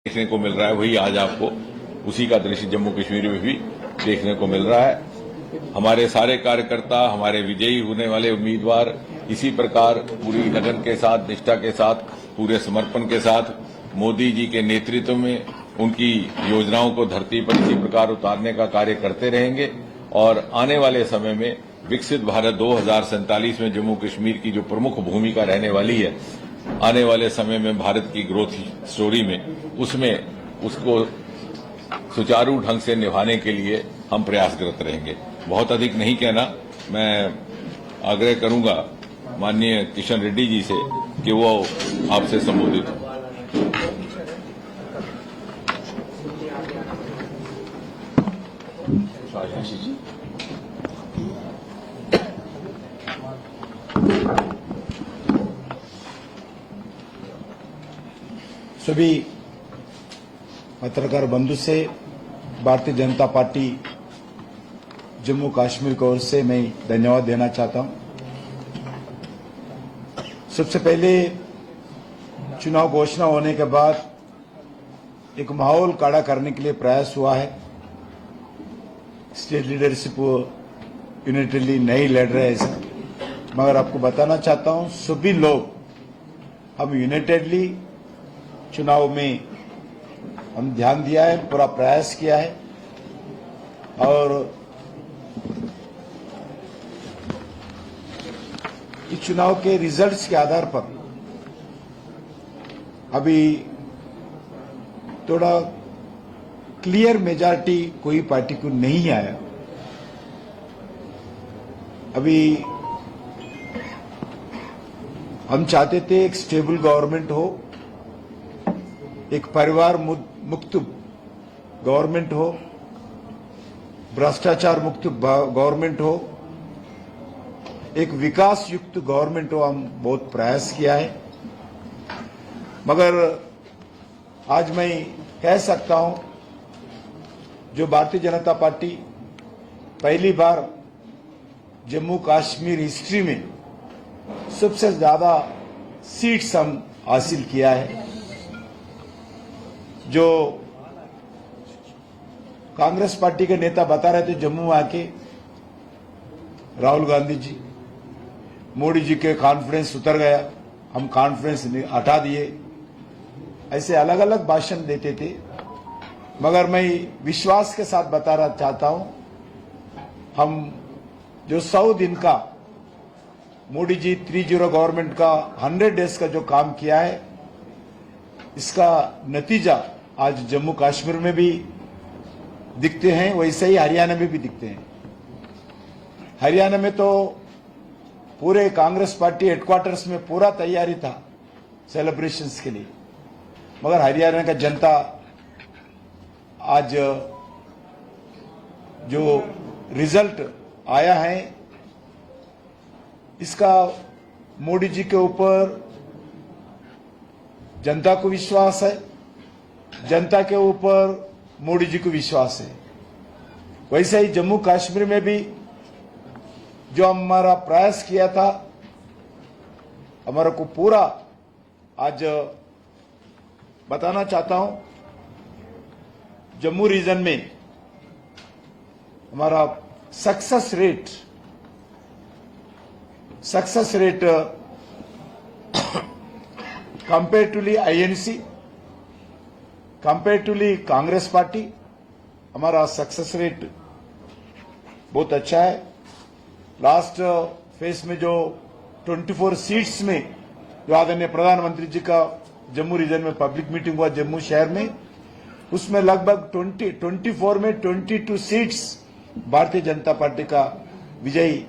देखने को मिल रहा है, वही आज आपको उसी का दृश्य जम्मू कश्मीर में भी देखने को मिल रहा है। हमारे सारे कार्यकर्ता, हमारे विजयी होने वाले उम्मीदवार इसी प्रकार पूरी लगन के साथ, निष्ठा के साथ, पूरे समर्पण के साथ मोदी जी के नेतृत्व में उनकी योजनाओं को धरती पर इसी प्रकार उतारने का कार्य करते रहेंगे और आने वाले समय में विकसित भारत 2047 में जम्मू कश्मीर की जो प्रमुख भूमिका रहने वाली है, आने वाले समय में भारत की ग्रोथ स्टोरी में उसको सुचारू ढंग से निभाने के लिए हम प्रयासरत रहेंगे। बहुत अधिक नहीं कहना, मैं आग्रह करूंगा माननीय किशन रेड्डी जी से कि वो आपसे संबोधित हो। सभी पत्रकार बंधु से भारतीय जनता पार्टी जम्मू कश्मीर की ओर से मैं धन्यवाद देना चाहता हूं। सबसे पहले चुनाव घोषणा होने के बाद एक माहौल खड़ा करने के लिए प्रयास हुआ है। स्टेट लीडरशिप यूनिटली नहीं लड़ रहे ऐसा, मगर आपको बताना चाहता हूं सभी लोग हम यूनाइटेडली चुनाव में हम ध्यान दिया है, पूरा प्रयास किया है और इस चुनाव के रिजल्ट्स के आधार पर अभी थोड़ा क्लियर मेजॉरिटी कोई पार्टी को नहीं आया। अभी हम चाहते थे एक स्टेबल गवर्नमेंट हो, एक परिवार मुक्त गवर्नमेंट हो, भ्रष्टाचार मुक्त गवर्नमेंट हो, एक विकास युक्त गवर्नमेंट हो। हम बहुत प्रयास किया है, मगर आज मैं कह सकता हूं जो भारतीय जनता पार्टी पहली बार जम्मू कश्मीर हिस्ट्री में सबसे ज्यादा सीट्स हम हासिल किया है। जो कांग्रेस पार्टी के नेता बता रहे थे जम्मू आके राहुल गांधी जी, मोदी जी के कॉन्फ्रेंस उतर गया, हम कॉन्फ्रेंस हटा दिए, ऐसे अलग अलग भाषण देते थे। मगर मैं विश्वास के साथ बताना चाहता हूं, हम जो 100 दिन का मोदी जी 30 गवर्नमेंट का 100 डेज का जो काम किया है, इसका नतीजा आज जम्मू कश्मीर में भी दिखते हैं, वैसे ही हरियाणा में भी दिखते हैं। हरियाणा में तो पूरे कांग्रेस पार्टी हेडक्वार्टर्स में पूरा तैयारी था सेलिब्रेशंस के लिए, मगर हरियाणा का जनता आज जो रिजल्ट आया है, इसका मोदी जी के ऊपर जनता को विश्वास है, जनता के ऊपर मोदी जी को विश्वास है। वैसे ही जम्मू कश्मीर में भी जो हमारा प्रयास किया था, हमारा को पूरा आज बताना चाहता हूं, जम्मू रीजन में हमारा success rate comparatively INC, comparatively Congress party, हमारा सक्सेस रेट बहुत अच्छा है। लास्ट फेज में जो 24 सीट्स में जो आदरणीय प्रधानमंत्री जी का जम्मू रीजन में पब्लिक मीटिंग हुआ जम्मू शहर में, उसमें लगभग 24 में 22 सीट्स भारतीय जनता पार्टी का विजयी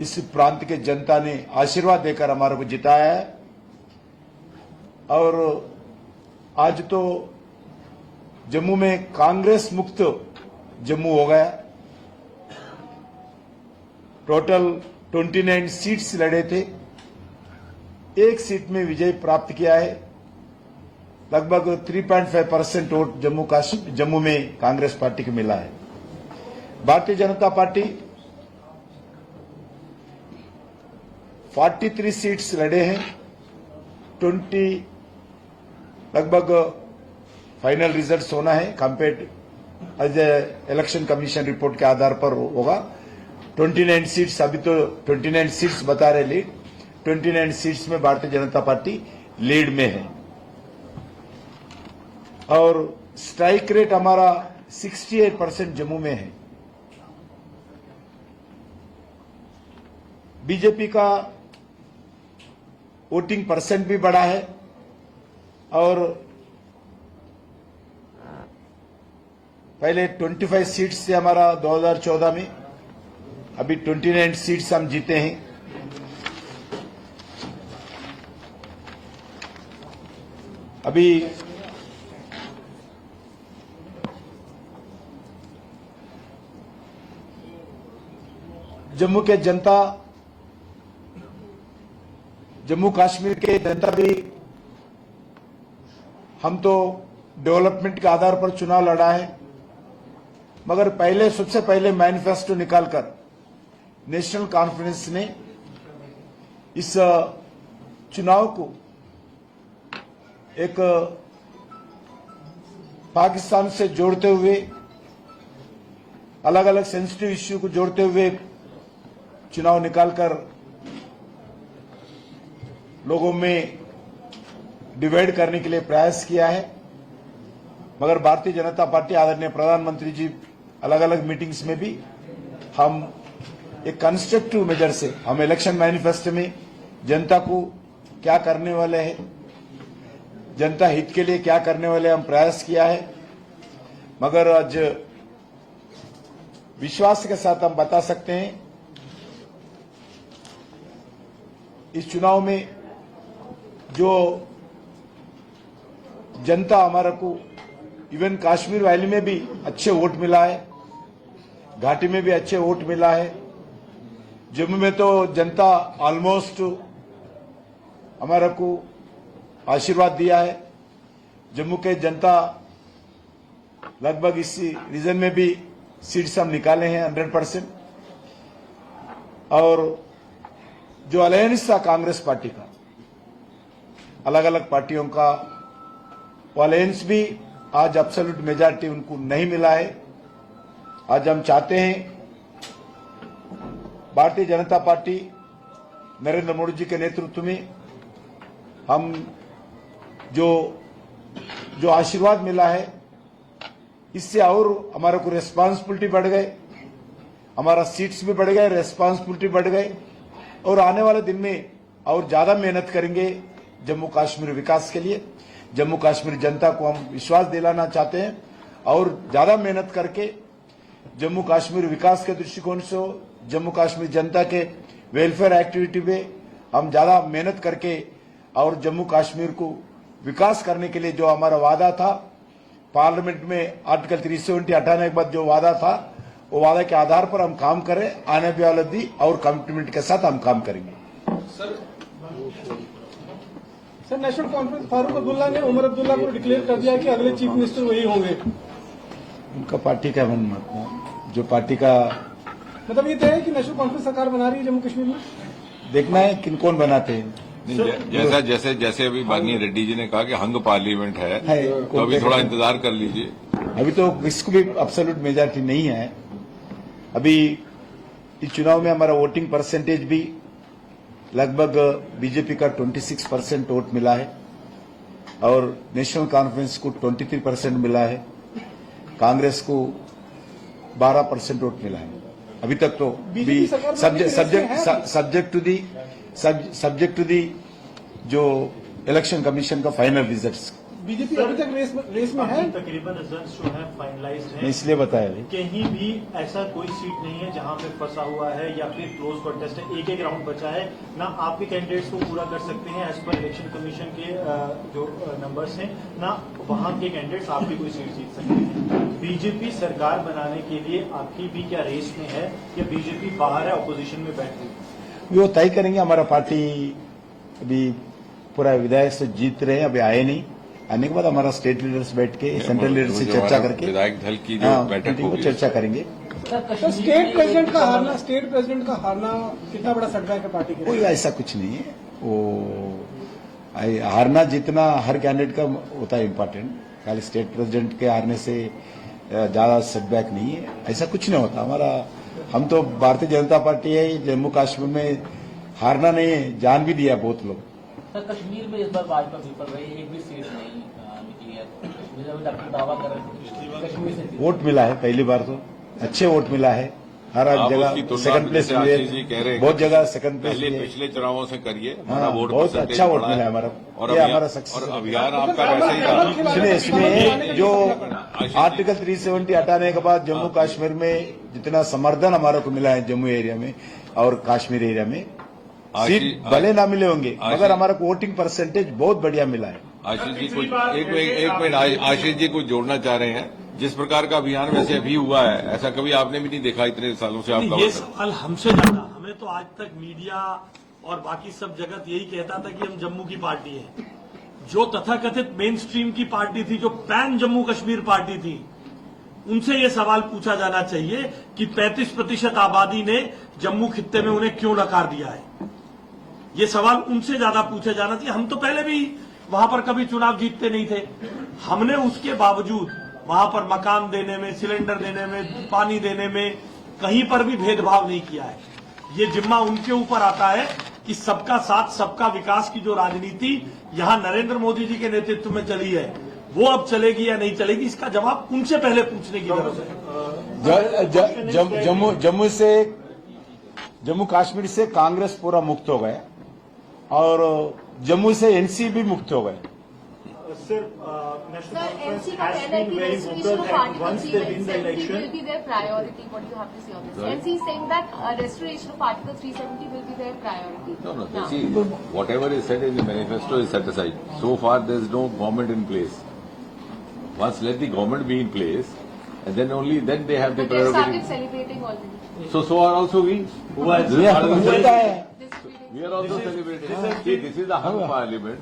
इस प्रांत के जनता ने आशीर्वाद देकर हमारे को जिताया है। और आज तो जम्मू में कांग्रेस मुक्त जम्मू हो गया। टोटल 29 सीट्स लड़े थे, एक सीट में विजय प्राप्त किया है। लगभग 3.5% वोट जम्मू में कांग्रेस पार्टी को मिला है। भारतीय जनता पार्टी 43 सीट्स लड़े हैं, लगभग फाइनल रिजल्ट होना है। Compare as election commission report के आधार पर होगा। 29 सीट्स, अभी तो 29 सीट्स बता रहे लीड, 29 सीट्स में भारतीय जनता पार्टी लीड में है। और स्ट्राइक रेट हमारा 68% जम्मू में है। बीजेपी का वोटिंग परसेंट भी बढ़ा है और पहले 25 सीट्स से हमारा 2014 में, अभी 29 सीट्स हम जीते हैं। अभी जम्मू के जनता, जम्मू कश्मीर के जनता भी, हम तो डेवलपमेंट के आधार पर चुनाव लड़ा है, मगर पहले सबसे पहले मैनिफेस्टो निकालकर नेशनल कॉन्फ्रेंस ने इस चुनाव को एक पाकिस्तान से जोड़ते हुए, अलग अलग सेंसिटिव इश्यू को जोड़ते हुए चुनाव निकालकर लोगों में डिवाइड करने के लिए प्रयास किया है। मगर भारतीय जनता पार्टी, आदरणीय प्रधानमंत्री जी अलग अलग मीटिंग्स में भी हम एक कंस्ट्रक्टिव मेजर से, हम इलेक्शन मैनिफेस्टो में जनता को क्या करने वाले हैं, जनता हित के लिए क्या करने वाले हम प्रयास किया है। मगर आज विश्वास के साथ हम बता सकते हैं इस चुनाव में जो जनता हमारा को, इवन कश्मीर वैली में भी अच्छे वोट मिला है, घाटी में भी अच्छे वोट मिला है, जम्मू में तो जनता ऑलमोस्ट हमारा को आशीर्वाद दिया है। जम्मू के जनता लगभग इस रीजन में भी सीट्स हम निकाले हैं 100%। और जो अलायंस था कांग्रेस पार्टी का, अलग अलग पार्टियों का, वो अलायंस भी आज एब्सोल्यूट मेजॉरिटी उनको नहीं मिला है। आज हम चाहते हैं भारतीय जनता पार्टी नरेंद्र मोदी जी के नेतृत्व में हम जो आशीर्वाद मिला है, इससे और हमारे को रेस्पॉन्सिबिलिटी बढ़ गए, हमारा सीट्स भी बढ़ गए, रेस्पॉन्सिबिलिटी बढ़ गए और आने वाले दिन में और ज्यादा मेहनत करेंगे जम्मू कश्मीर विकास के लिए। जम्मू कश्मीर जनता को हम विश्वास दिलाना चाहते हैं और ज्यादा मेहनत करके जम्मू कश्मीर विकास के दृष्टिकोण से, जम्मू कश्मीर जनता के वेलफेयर एक्टिविटी में हम ज्यादा मेहनत करके और जम्मू कश्मीर को विकास करने के लिए जो हमारा वादा था, पार्लियामेंट में आर्टिकल 370 हटाने के बाद जो वादा था, वो वादा के आधार पर हम काम करें। आने वाले दिन और कमिटमेंट के साथ हम काम करेंगे। Sir, national conference Farooq Abdullah ने उमर अब्दुल्ला को डिक्लेयर कर दिया कि अगले चीफ मिनिस्टर वही होंगे। उनका पार्टी का मन, जो पार्टी का मतलब ये तय है कि नेशनल कॉन्फ्रेंस सरकार बना रही है जम्मू कश्मीर में। देखना है किन कौन बनाते हैं। जैसे अभी माननीय रेड्डी जी ने कहा कि हंग पार्लियामेंट है, तो अभी थोड़ा इंतजार कर लीजिए। अभी तो इसको भी एब्सोल्यूट मेजॉरिटी नहीं है। अभी इस चुनाव में हमारा वोटिंग परसेंटेज भी लगभग बीजेपी का 26% वोट मिला है और नेशनल कॉन्फ्रेंस को 23% मिला है, कांग्रेस को 12% वोट मिला है। अभी तक तो सब्जेक्ट टू दी जो इलेक्शन कमीशन का फाइनल रिजल्ट्स। बीजेपी अभी तक रेस में है। तकरीबन रिजल्ट जो है फाइनलाइज्ड है, इसलिए बताया कहीं भी ऐसा कोई सीट नहीं है जहां पे फंसा हुआ है या फिर क्लोज कॉन्टेस्ट है। एक राउंड बचा है ना, आपके कैंडिडेट्स को पूरा कर सकते हैं एज पर इलेक्शन कमीशन के जो नंबर्स हैं, ना वहां के कैंडिडेट्स आपकी कोई सीट जीत सकते हैं। बीजेपी सरकार बनाने के लिए आपकी भी क्या रेस में है या बीजेपी बाहर है, ऑपोजिशन में बैठ रही? वो तय करेंगे। हमारा पार्टी अभी पूरा विधायक से जीत रहे हैं, अभी आए नहीं। आने के बाद हमारा स्टेट लीडर्स बैठ के सेंट्रल लीडर से चर्चा करके विधायक दल की जो बैठक होगी, चर्चा करेंगे। तो स्टेट प्रेसिडेंट का हारना कितना बड़ा सेटबैक है पार्टी के लिए? कोई ऐसा कुछ नहीं है। वो हारना जीतना हर कैंडिडेट का होता है इम्पोर्टेंट, खाली स्टेट प्रेसिडेंट के हारने से ज्यादा सेटबैक नहीं है, ऐसा कुछ नहीं होता हमारा। हम तो भारतीय जनता पार्टी है, जम्मू कश्मीर में हारना नहीं है, जान भी दिया बहुत लोग। सर कश्मीर में इस बार भाजपा विफल रही, एक भी सीट नहीं निकली है, कश्मीर में डॉक्टर दावा कर रहे थे कश्मीर से वोट मिला है, पहली बार तो अच्छे वोट मिला है, हर आप उसकी जगह तुलना सेकंड प्लेस जैसे आशीष जी मिले, कह रहे हैं, बहुत जगह सेकंड प्लेस पहले मिले। पिछले चुनावों से करिए, हमारा हाँ, वोट बहुत परसेंटेज अच्छा वोट बढ़ा है। मिला है हमारा, और ये अभियान- हमारा सक्सेस और है। अभियान आपका वैसे ही था। सुनिए जो आर्टिकल 370 हटाने के बाद जम्मू कश्मीर में जितना समर्थन हमारे को मिला है जम्मू एरिया में और कश्मीर एरिया में, सीट भले ना मिले होंगे मगर हमारा को वोटिंग परसेंटेज बहुत बढ़िया मिला है। आशीष जी कुछ एक मिनट आशीष जी कुछ जोड़ना चाह रहे हैं। जिस प्रकार का अभियान वैसे अभी हुआ है, ऐसा कभी आपने भी नहीं देखा इतने सालों से आप नहीं, कवर ये कर रहे हैं। सवाल हमसे ज्यादा, हमें तो आज तक मीडिया और बाकी सब जगत यही कहता था कि हम जम्मू की पार्टी है। जो तथाकथित मेन स्ट्रीम की पार्टी थी, जो पैन जम्मू कश्मीर पार्टी थी, उनसे ये सवाल पूछा जाना चाहिए कि 35% आबादी ने जम्मू खित्ते में उन्हें क्यों नकार दिया है। ये सवाल उनसे ज्यादा पूछा जाना चाहिए। हम तो पहले भी वहां पर कभी चुनाव जीतते नहीं थे, हमने उसके बावजूद वहां पर मकान देने में, सिलेंडर देने में, पानी देने में कहीं पर भी भेदभाव नहीं किया है। ये जिम्मा उनके ऊपर आता है कि सबका साथ सबका विकास की जो राजनीति यहां नरेंद्र मोदी जी के नेतृत्व में चली है, वो अब चलेगी या नहीं चलेगी, इसका जवाब उनसे पहले पूछने की जरूरत है। जम्मू कश्मीर से कांग्रेस पूरा मुक्त हो गया और जम्मू से एनसी भी मुक्त हो गए। Sir, Sir, National Conference NC का has कहना है been कि very restoration vocal of that Article once they win the 370 election, will be their priority. What do you have to say on this? NC is saying that restoration of Article 370 will be their priority. No, now. see, whatever is said in the manifesto is set aside. So far, there is no government in place. Once let the government be in place, and then only then they have the But they started prerogative. celebrating already. So are also we. who has We are also होता है। This meeting. We are also celebrating. See, this is a hung parliament.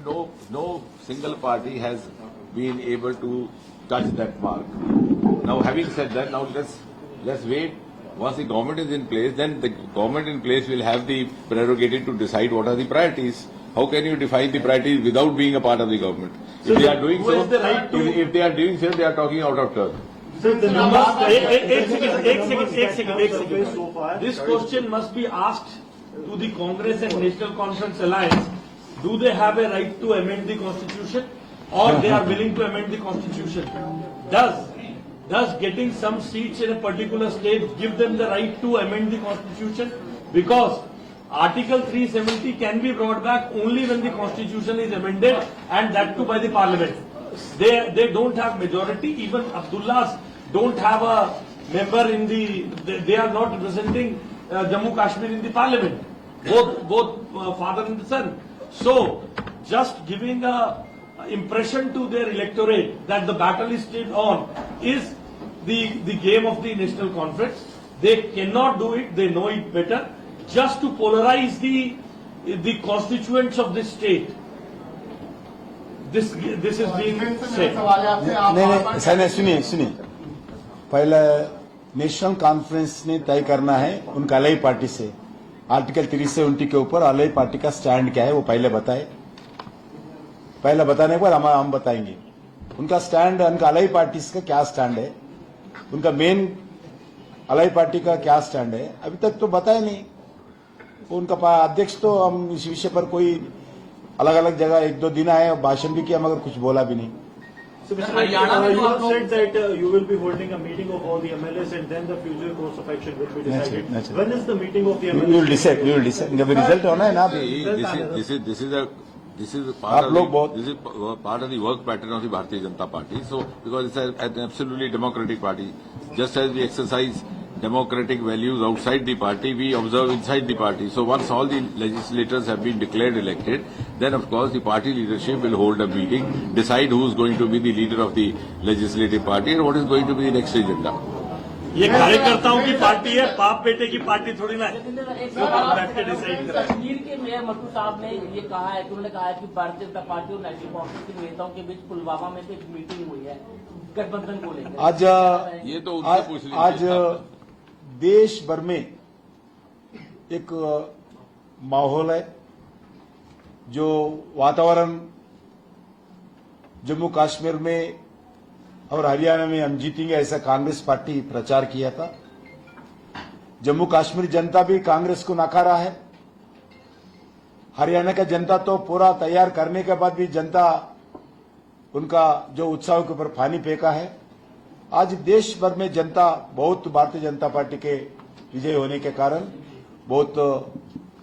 No single party has been able to touch that mark. Now, having said that, now let's wait. Once the government is in place, then the government in place will have the prerogative to decide what are the priorities. How can you define the priorities without being a part of the government? If they are doing who so, has the right to- if they are doing so, they are talking out of turn. Sir, the numbers. एक second. So far, This question must be asked to the Congress and National Conference Alliance. Do they have a right to amend the constitution, or they are willing to amend the constitution? Does getting some seats in a particular state give them the right to amend the constitution? Because Article 370 can be brought back only when the constitution is amended, and that too by the parliament. They don't have majority. Even Abdullahs don't have a member in the. They are not representing Jammu Kashmir in the parliament. Both father and son. So just giving a impression to their electorate that the battle is still on is the game of the national conference. They cannot do it. They know it better. Just to polarize the constituents of this state. This is being said. नहीं सुनिए पहले national conference ने तय करना है उनका अलग party से आर्टिकल 370 के ऊपर अलग पार्टी का स्टैंड क्या है वो पहले बताए। पहले बताने के बाद हम बताएंगे उनका स्टैंड, उनका अलग पार्टी का क्या स्टैंड है, उनका मेन अलग पार्टी का क्या स्टैंड है, अभी तक तो बताया नहीं। उनका अध्यक्ष तो हम इस विषय पर कोई अलग अलग जगह 1-2 दिन आए और भाषण भी किया मगर कुछ बोला भी नहीं। So, Mr. you have said that you will be holding a meeting of all the MLAs and then the future course of action will be decided. That's it. When is the meeting of the We MLAs? will decide जब result होना है ना। This is आप लोग बहुत- this is part of the work pattern of the Bharatiya Janata Party. So because it's an absolutely democratic party, just as we exercise democratic values outside the party, we observe inside the party. So once all the legislators have been declared elected, then of course the party leadership will hold a meeting, decide who is going to be the leader of the legislative party and what is going to be the next agenda. ये कार्यकर्ताओं की party है, बाप बेटे की party थोड़ी ना है। एक जो बात बैठ के decide करा। कश्मीर के मेयर मट्टू साहब ने ये कहा है कि उन्होंने कहा है कि भारतीय जनता पार्टी और नेशनल कांग्रेस के नेताओं के बीच पुलवामा में एक मीटिंग हुई है गठबंधन को लेकर। आज ये तो उनसे पूछ लीजिए। आज देश भर में एक माहौल है जो वातावरण जम्मू कश्मीर में और हरियाणा में हम जीतेंगे ऐसा कांग्रेस पार्टी प्रचार किया था। जम्मू कश्मीर जनता भी कांग्रेस को नकारा है। हरियाणा का जनता तो पूरा तैयार करने के बाद भी जनता उनका जो उत्साह के ऊपर पानी फेंका है। आज देश भर में जनता बहुत भारतीय जनता पार्टी के विजय होने के कारण बहुत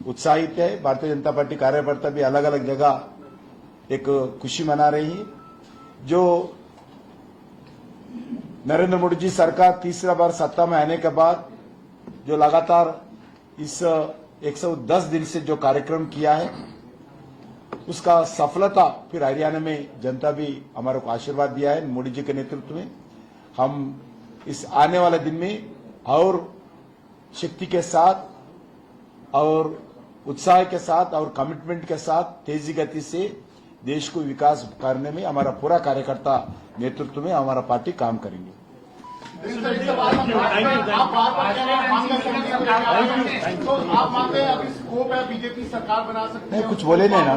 उत्साहित है। भारतीय जनता पार्टी कार्यकर्ता भी अलग अलग जगह एक खुशी मना रही है। जो नरेंद्र मोदी जी सरकार तीसरा बार सत्ता में आने के बाद जो लगातार इस 110 दिन से जो कार्यक्रम किया है उसका सफलता फिर हरियाणा में जनता भी हमारे को आशीर्वाद दिया है मोदी जी के नेतृत्व में। हम इस आने वाले दिन में और शक्ति के साथ और उत्साह के साथ और कमिटमेंट के साथ तेजी गति से देश को विकास करने में हमारा पूरा कार्यकर्ता नेतृत्व में हमारा पार्टी काम करेंगे। आप मानते हैं अभी स्कोप है बीजेपी सरकार बना सकती है? नहीं कुछ बोले नहीं ना,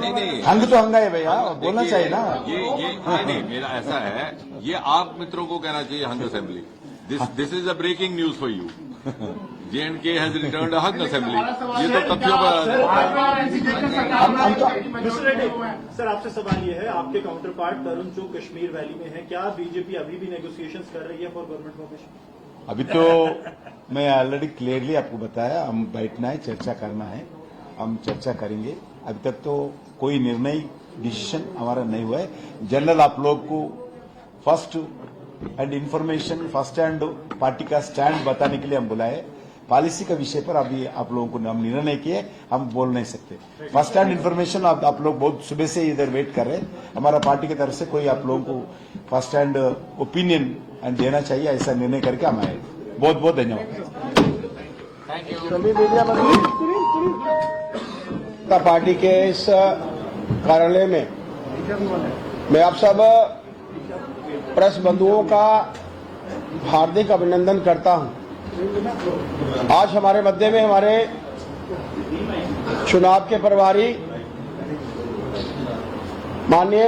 नहीं। हंग तो हंगा है भैया, बोलना चाहिए ना। ये नहीं, मेरा ऐसा है, ये आप मित्रों को कहना चाहिए hung assembly. This is a breaking news for you. J&K has returned a hung assembly। ये तो तथ्यों पर। मिस्टर रेड्डी, सर आपसे सवाल ये है, आपके काउंटर पार्ट तरुण चुग कश्मीर वैली में है, क्या बीजेपी अभी भी नेगोशिएशंस कर रही है फॉर गवर्नमेंट फॉर्मेशन? अभी तो मैं ऑलरेडी क्लियरली आपको बताया, हम बैठना है, चर्चा करना है, हम चर्चा करेंगे। अभी तक तो कोई निर्णय डिसीजन हमारा नहीं हुआ है। जनरल आप लोग को first and information, first hand party का स्टैंड बताने के लिए हम बुलाए। पॉलिसी का विषय पर अभी आप लोगों को हम निर्णय किए, हम बोल नहीं सकते। फर्स्ट हैंड इन्फॉर्मेशन आप लोग बहुत सुबह से इधर वेट कर रहे हैं। हमारा पार्टी की तरफ से कोई आप लोगों को फर्स्ट हैंड ओपिनियन देना चाहिए, ऐसा निर्णय करके हम आए। बहुत बहुत धन्यवाद। पार्टी के इस कार्यालय में मैं आप सब प्रेस बंधुओं का हार्दिक अभिनंदन करता हूं। आज हमारे मध्य में हमारे चुनाव के प्रभारी माननीय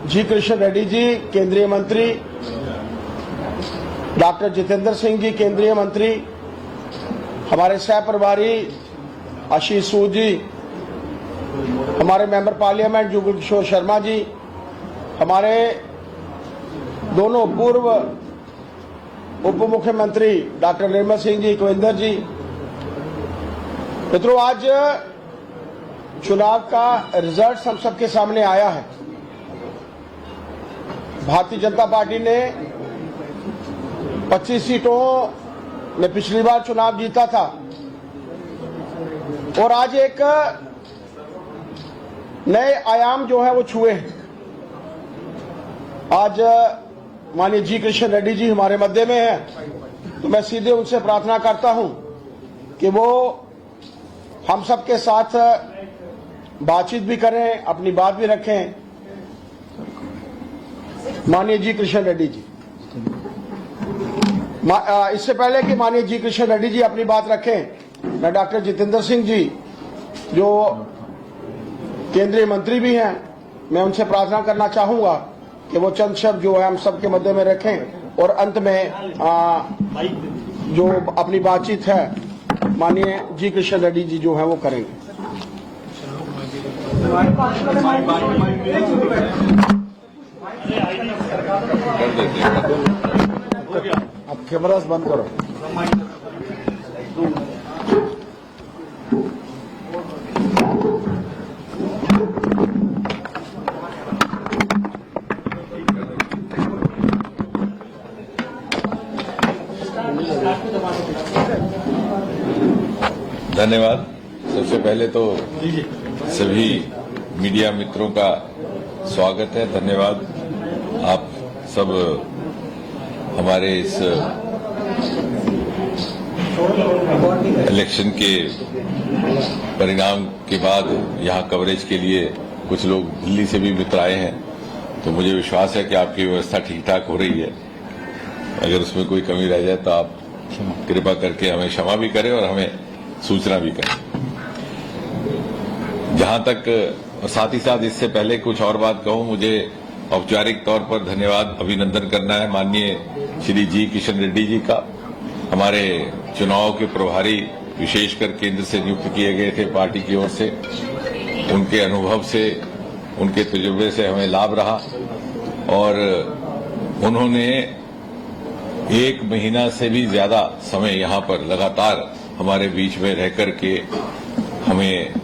जी कृष्ण रेड्डी जी केंद्रीय मंत्री, डॉक्टर जितेंद्र सिंह जी केंद्रीय मंत्री, हमारे सह प्रभारी आशीष सूद जी, हमारे मेंबर पार्लियामेंट जुगल किशोर शर्मा जी, हमारे दोनों पूर्व उप मुख्यमंत्री डॉक्टर निर्मल सिंह जी, कुविंदर जी। मित्रों, आज चुनाव का रिजल्ट हम सबके सामने आया है। भारतीय जनता पार्टी ने 25 सीटों में पिछली बार चुनाव जीता था और आज एक नए आयाम जो है वो छुए हैं। आज माननीय जी कृष्ण रेड्डी जी हमारे मध्य में है, तो मैं सीधे उनसे प्रार्थना करता हूं कि वो हम सबके साथ बातचीत भी करें, अपनी बात भी रखें। माननीय जी कृष्ण रेड्डी जी, इससे पहले कि माननीय जी कृष्ण रेड्डी जी अपनी बात रखें, मैं डॉक्टर जितेंद्र सिंह जी जो केंद्रीय मंत्री भी हैं, मैं उनसे प्रार्थना करना चाहूंगा कि वो चंद शब्द जो है हम सबके मध्य में रखें और अंत में जो अपनी बातचीत है माननीय जी कृष्ण रेड्डी जी जो है वो करेंगे। अब कैमरास बंद करो। धन्यवाद। सबसे पहले तो सभी मीडिया मित्रों का स्वागत है, धन्यवाद। आप सब हमारे इस इलेक्शन के परिणाम के बाद यहाँ कवरेज के लिए कुछ लोग दिल्ली से भी मित्र आए हैं, तो मुझे विश्वास है कि आपकी व्यवस्था ठीक ठाक हो रही है। अगर उसमें कोई कमी रह जाए तो आप कृपा करके हमें क्षमा भी करें और हमें सूचना भी करें। जहां तक साथ ही साथ इससे पहले कुछ और बात कहूं, मुझे औपचारिक तौर पर धन्यवाद अभिनंदन करना है माननीय श्री जी किशन रेड्डी जी का। हमारे चुनाव के प्रभारी विशेषकर केंद्र से नियुक्त किए गए थे पार्टी की ओर से। उनके अनुभव से, उनके तजुर्बे से हमें लाभ रहा और उन्होंने 1 महीना से भी ज्यादा समय यहां पर लगातार हमारे बीच में रह करके हमें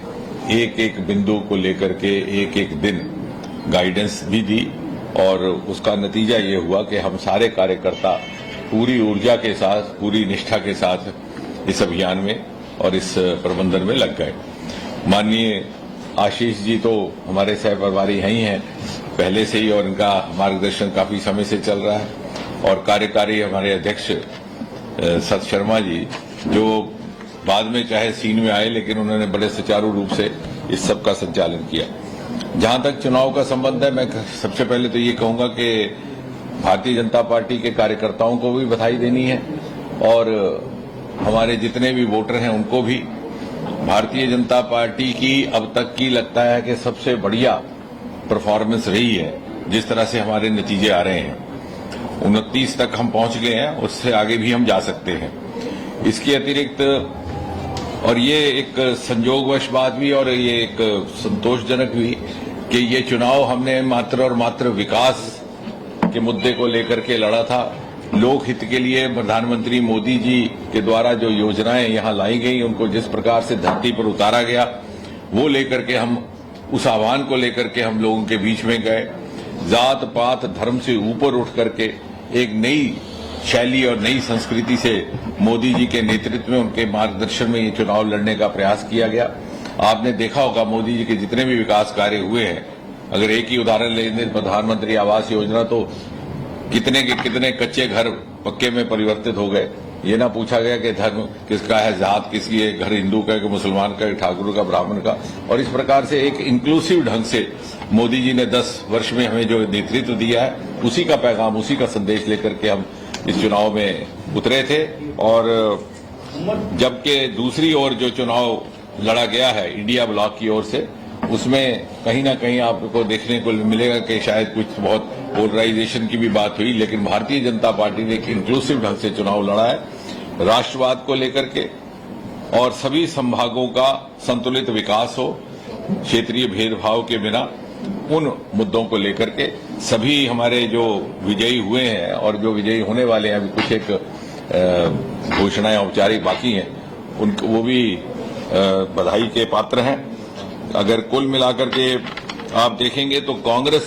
एक एक बिंदु को लेकर के एक एक दिन गाइडेंस भी दी और उसका नतीजा ये हुआ कि हम सारे कार्यकर्ता पूरी ऊर्जा के साथ, पूरी निष्ठा के साथ इस अभियान में और इस प्रबंधन में लग गए। माननीय आशीष जी तो हमारे सहप्रभारी हैं ही हैं पहले से ही और इनका मार्गदर्शन काफी समय से चल रहा है और कार्यकारी हमारे अध्यक्ष सत शर्मा जी जो बाद में चाहे सीन में आए लेकिन उन्होंने बड़े सुचारू रूप से इस सब का संचालन किया। जहां तक चुनाव का संबंध है, मैं सबसे पहले तो ये कहूंगा कि भारतीय जनता पार्टी के कार्यकर्ताओं को भी बधाई देनी है और हमारे जितने भी वोटर हैं उनको भी। भारतीय जनता पार्टी की अब तक की लगता है कि सबसे बढ़िया परफॉर्मेंस रही है, जिस तरह से हमारे नतीजे आ रहे हैं। 29 तक हम पहुंच गए हैं, उससे आगे भी हम जा सकते हैं। इसके अतिरिक्त और ये एक संयोगवश बात भी और ये एक संतोषजनक भी कि ये चुनाव हमने मात्र और मात्र विकास के मुद्दे को लेकर के लड़ा था। लोक हित के लिए प्रधानमंत्री मोदी जी के द्वारा जो योजनाएं यहां लाई गई, उनको जिस प्रकार से धरती पर उतारा गया, वो लेकर के हम उस आह्वान को लेकर के हम लोगों के बीच में गए। जात पात धर्म से ऊपर उठ करके एक नई शैली और नई संस्कृति से मोदी जी के नेतृत्व में, उनके मार्गदर्शन में ये चुनाव लड़ने का प्रयास किया गया। आपने देखा होगा मोदी जी के जितने भी विकास कार्य हुए हैं, अगर एक ही उदाहरण ले लें, प्रधानमंत्री आवास योजना, तो कितने के कितने कच्चे घर पक्के में परिवर्तित हो गए। ये ना पूछा गया कि धर्म किसका है, जात किसकी है, घर हिंदू का है कि मुसलमान का है, ठाकुर का, ब्राह्मण का। और इस प्रकार से एक इंक्लूसिव ढंग से मोदी जी ने 10 वर्ष में हमें जो नेतृत्व दिया है, उसी का पैगाम, उसी का संदेश लेकर के हम इस चुनाव में उतरे थे। और जबकि दूसरी ओर जो चुनाव लड़ा गया है इंडिया ब्लॉक की ओर से, उसमें कहीं ना कहीं आपको देखने को मिलेगा कि शायद कुछ बहुत पोलराइजेशन की भी बात हुई, लेकिन भारतीय जनता पार्टी ने एक इंक्लूसिव ढंग से चुनाव लड़ा है। राष्ट्रवाद को लेकर के और सभी संभागों का संतुलित विकास हो, क्षेत्रीय भेदभाव के बिना, उन मुद्दों को लेकर के सभी हमारे जो विजयी हुए हैं और जो विजयी होने वाले हैं, अभी कुछ एक घोषणाएं औपचारिक बाकी हैं, उनको वो भी बधाई के पात्र हैं। अगर कुल मिलाकर के आप देखेंगे तो कांग्रेस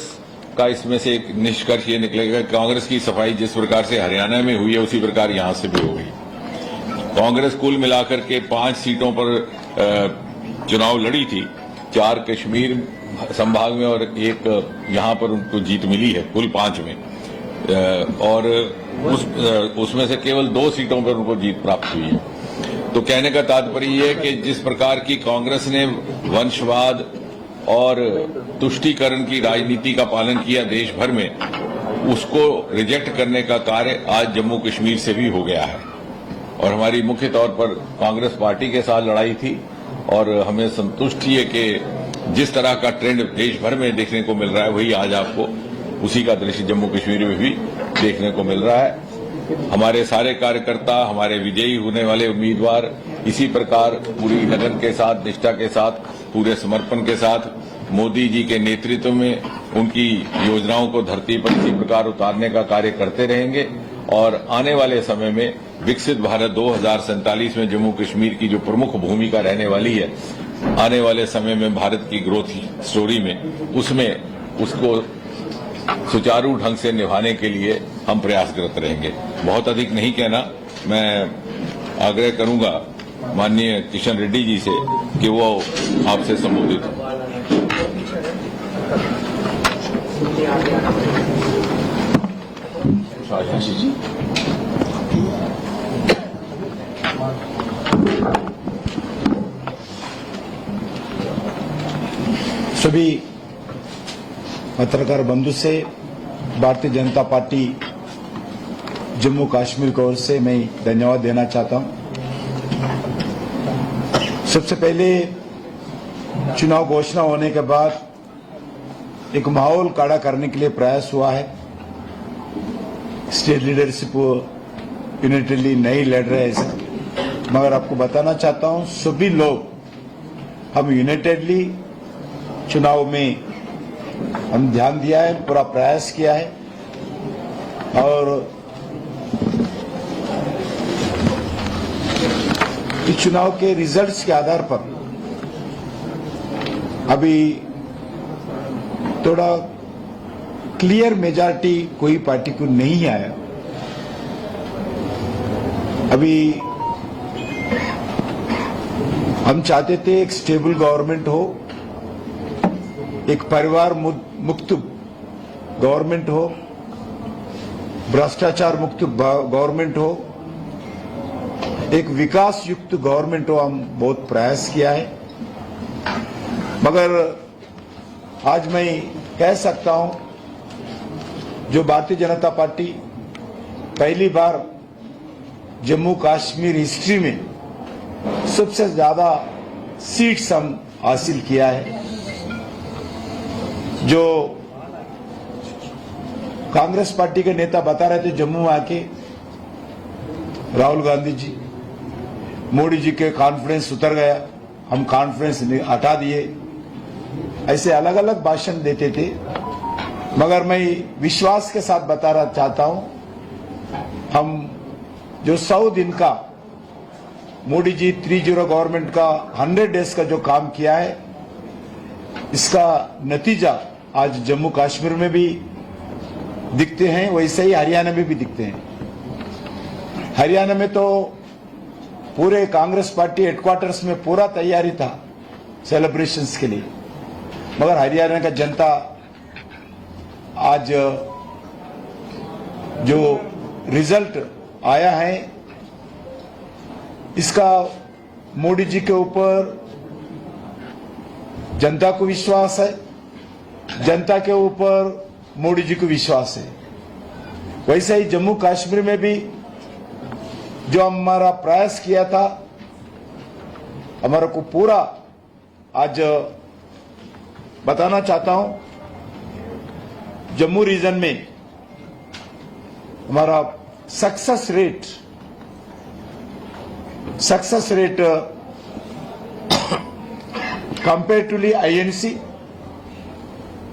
का इसमें से एक निष्कर्ष ये निकलेगा, कांग्रेस की सफाई जिस प्रकार से हरियाणा में हुई है उसी प्रकार यहां से भी हो गई। कांग्रेस कुल मिलाकर के 5 सीटों पर चुनाव लड़ी थी, 4 कश्मीर संभाग में और 1 यहां पर उनको जीत मिली है, कुल 5 में। और उसमें से केवल 2 सीटों पर उनको जीत प्राप्त हुई है। तो कहने का तात्पर्य यह है कि जिस प्रकार की कांग्रेस ने वंशवाद और तुष्टीकरण की राजनीति का पालन किया देश भर में, उसको रिजेक्ट करने का कार्य आज जम्मू कश्मीर से भी हो गया है। और हमारी मुख्य तौर पर कांग्रेस पार्टी के साथ लड़ाई थी और हमें संतुष्टि है कि जिस तरह का ट्रेंड देश भर में देखने को मिल रहा है, वही आज आपको उसी का दृश्य जम्मू कश्मीर में भी देखने को मिल रहा है। हमारे सारे कार्यकर्ता, हमारे विजयी होने वाले उम्मीदवार इसी प्रकार पूरी लगन के साथ, निष्ठा के साथ, पूरे समर्पण के साथ मोदी जी के नेतृत्व में उनकी योजनाओं को धरती पर इसी प्रकार उतारने का कार्य करते रहेंगे। और आने वाले समय में विकसित भारत 2047 में जम्मू कश्मीर की जो प्रमुख भूमिका रहने वाली है, आने वाले समय में भारत की ग्रोथ स्टोरी में, उसमें उसको सुचारू ढंग से निभाने के लिए हम प्रयासरत रहेंगे। बहुत अधिक नहीं कहना, मैं आग्रह करूंगा माननीय किशन रेड्डी जी से कि वो आपसे संबोधित हो। सभी पत्रकार बंधु से भारतीय जनता पार्टी जम्मू कश्मीर की ओर से मैं धन्यवाद देना चाहता हूं। सबसे पहले चुनाव घोषणा होने के बाद एक माहौल काड़ा करने के लिए प्रयास हुआ है। स्टेट लीडरशिप यूनिटली नहीं लड़ रहे ऐसा, मगर आपको बताना चाहता हूं सभी लोग हम यूनाइटेडली चुनाव में हम ध्यान दिया है, पूरा प्रयास किया है और इस चुनाव के रिजल्ट्स के आधार पर अभी थोड़ा क्लियर मेजॉरिटी कोई पार्टी को नहीं आया। अभी हम चाहते थे एक स्टेबल गवर्नमेंट हो, एक परिवार मुक्त गवर्नमेंट हो, भ्रष्टाचार मुक्त गवर्नमेंट हो, एक विकास युक्त गवर्नमेंट हो। हम बहुत प्रयास किया है, मगर आज मैं कह सकता हूं जो भारतीय जनता पार्टी पहली बार जम्मू कश्मीर हिस्ट्री में सबसे ज्यादा सीट्स हम हासिल किया है। जो कांग्रेस पार्टी के नेता बता रहे थे जम्मू आके राहुल गांधी जी, मोदी जी के कॉन्फ्रेंस उतर गया, हम कॉन्फ्रेंस हटा दिए, ऐसे अलग अलग भाषण देते थे। मगर मैं विश्वास के साथ बताना चाहता हूं, हम जो 100 दिन का मोदी जी 30 गवर्नमेंट का 100 डेज का जो काम किया है, इसका नतीजा आज जम्मू कश्मीर में भी दिखते हैं, वैसे ही हरियाणा में भी दिखते हैं। हरियाणा में तो पूरे कांग्रेस पार्टी हेडक्वार्टर्स में पूरा तैयारी था सेलिब्रेशंस के लिए, मगर हरियाणा का जनता आज जो रिजल्ट आया है इसका मोदी जी के ऊपर जनता को विश्वास है, जनता के ऊपर मोदी जी को विश्वास है। वैसे ही जम्मू कश्मीर में भी जो हमारा प्रयास किया था, हमारे को पूरा आज बताना चाहता हूं, जम्मू रीजन में हमारा success rate comparatively INC,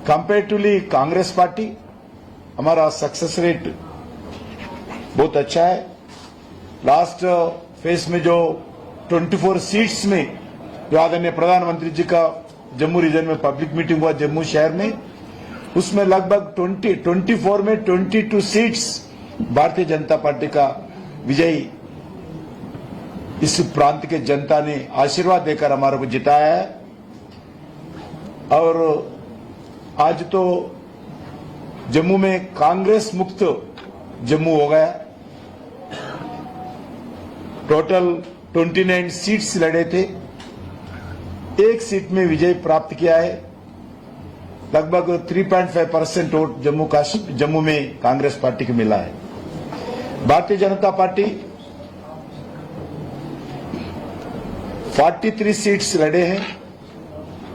comparatively Congress party, हमारा सक्सेस रेट बहुत अच्छा है। लास्ट फेज में जो 24 सीट्स में जो आदरणीय प्रधानमंत्री जी का जम्मू रीजन में पब्लिक मीटिंग हुआ जम्मू शहर में, उसमें लगभग 24 में 22 सीट्स भारतीय जनता पार्टी का विजयी इस प्रांत के जनता ने आशीर्वाद देकर हमारे को जिताया है। और आज तो जम्मू में कांग्रेस मुक्त जम्मू हो गया। टोटल 29 सीट्स लड़े थे, एक सीट में विजय प्राप्त किया है। लगभग 3.5% वोट जम्मू में कांग्रेस पार्टी को मिला है। भारतीय जनता पार्टी 43 सीट्स लड़े हैं,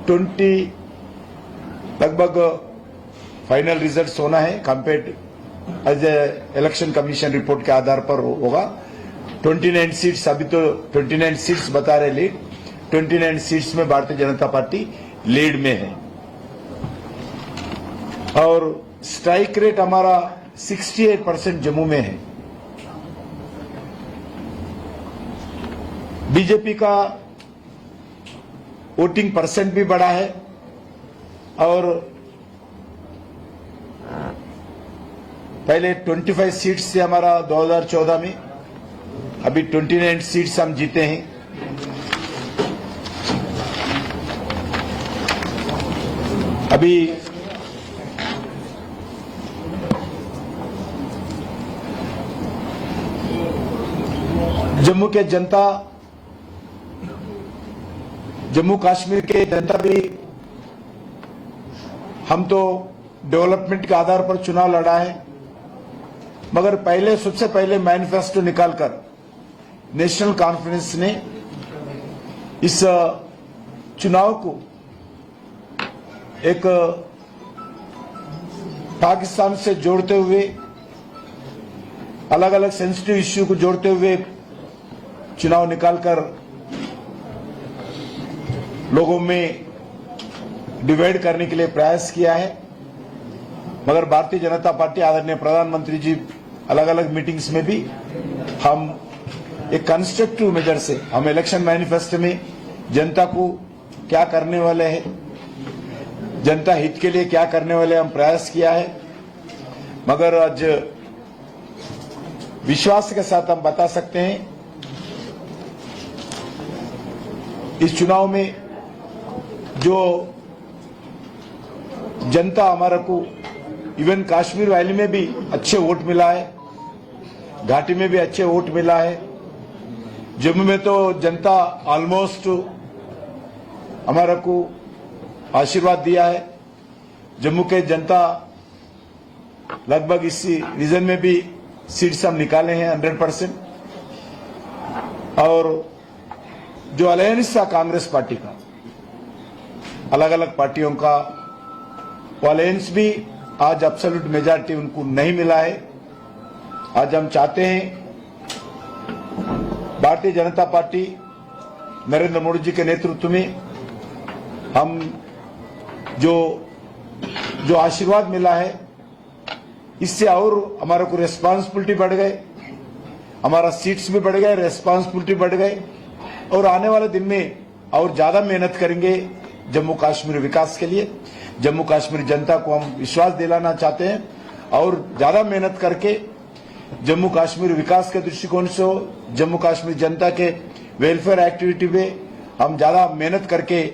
20 लगभग फाइनल रिजल्ट होना है, compared as election commission report के आधार पर होगा। 29 सीट्स, अभी तो 29 सीट्स बता रहे लीड, 29 सीट्स में भारतीय जनता पार्टी लीड में है। और स्ट्राइक रेट हमारा 68% जम्मू में है। बीजेपी का वोटिंग परसेंट भी बढ़ा है और पहले 25 सीट्स थे हमारा 2014 में, अभी 29 सीट्स हम जीते हैं। अभी जम्मू के जनता, जम्मू कश्मीर के जनता भी, हम तो डेवलपमेंट के आधार पर चुनाव लड़ा है, मगर पहले सबसे पहले मैनिफेस्टो निकालकर नेशनल कॉन्फ्रेंस ने इस चुनाव को एक पाकिस्तान से जोड़ते हुए, अलग अलग सेंसिटिव इश्यू को जोड़ते हुए चुनाव निकालकर लोगों में डिवाइड करने के लिए प्रयास किया है। मगर भारतीय जनता पार्टी, आदरणीय प्रधानमंत्री जी अलग अलग मीटिंग्स में भी हम एक कंस्ट्रक्टिव मेजर से, हम इलेक्शन मैनिफेस्टो में जनता को क्या करने वाले हैं, जनता हित के लिए क्या करने वाले हम प्रयास किया है। मगर आज विश्वास के साथ हम बता सकते हैं इस चुनाव में जो जनता हमारे को, इवन कश्मीर वैली में भी अच्छे वोट मिला है, घाटी में भी अच्छे वोट मिला है, जम्मू में तो जनता ऑलमोस्ट हमारे को आशीर्वाद दिया है। जम्मू के जनता लगभग इस रीजन में भी सीट्स हम निकाले हैं 100%। और जो अलायंस था कांग्रेस पार्टी का, अलग अलग पार्टियों का, वो अलायंस भी आज एब्सोल्यूट मेजॉरिटी उनको नहीं मिला है। आज हम चाहते हैं भारतीय जनता पार्टी नरेंद्र मोदी जी के नेतृत्व में हम जो आशीर्वाद मिला है, इससे और हमारे को रेस्पॉन्सिबिलिटी बढ़ गए, हमारा सीट्स भी बढ़ गए, रेस्पॉन्सिबिलिटी बढ़ गए, और आने वाले दिन में और ज्यादा मेहनत करेंगे जम्मू कश्मीर विकास के लिए। जम्मू कश्मीर जनता को हम विश्वास दिलाना चाहते हैं और ज्यादा मेहनत करके जम्मू कश्मीर विकास के दृष्टिकोण से, जम्मू कश्मीर जनता के वेलफेयर एक्टिविटी में हम ज्यादा मेहनत करके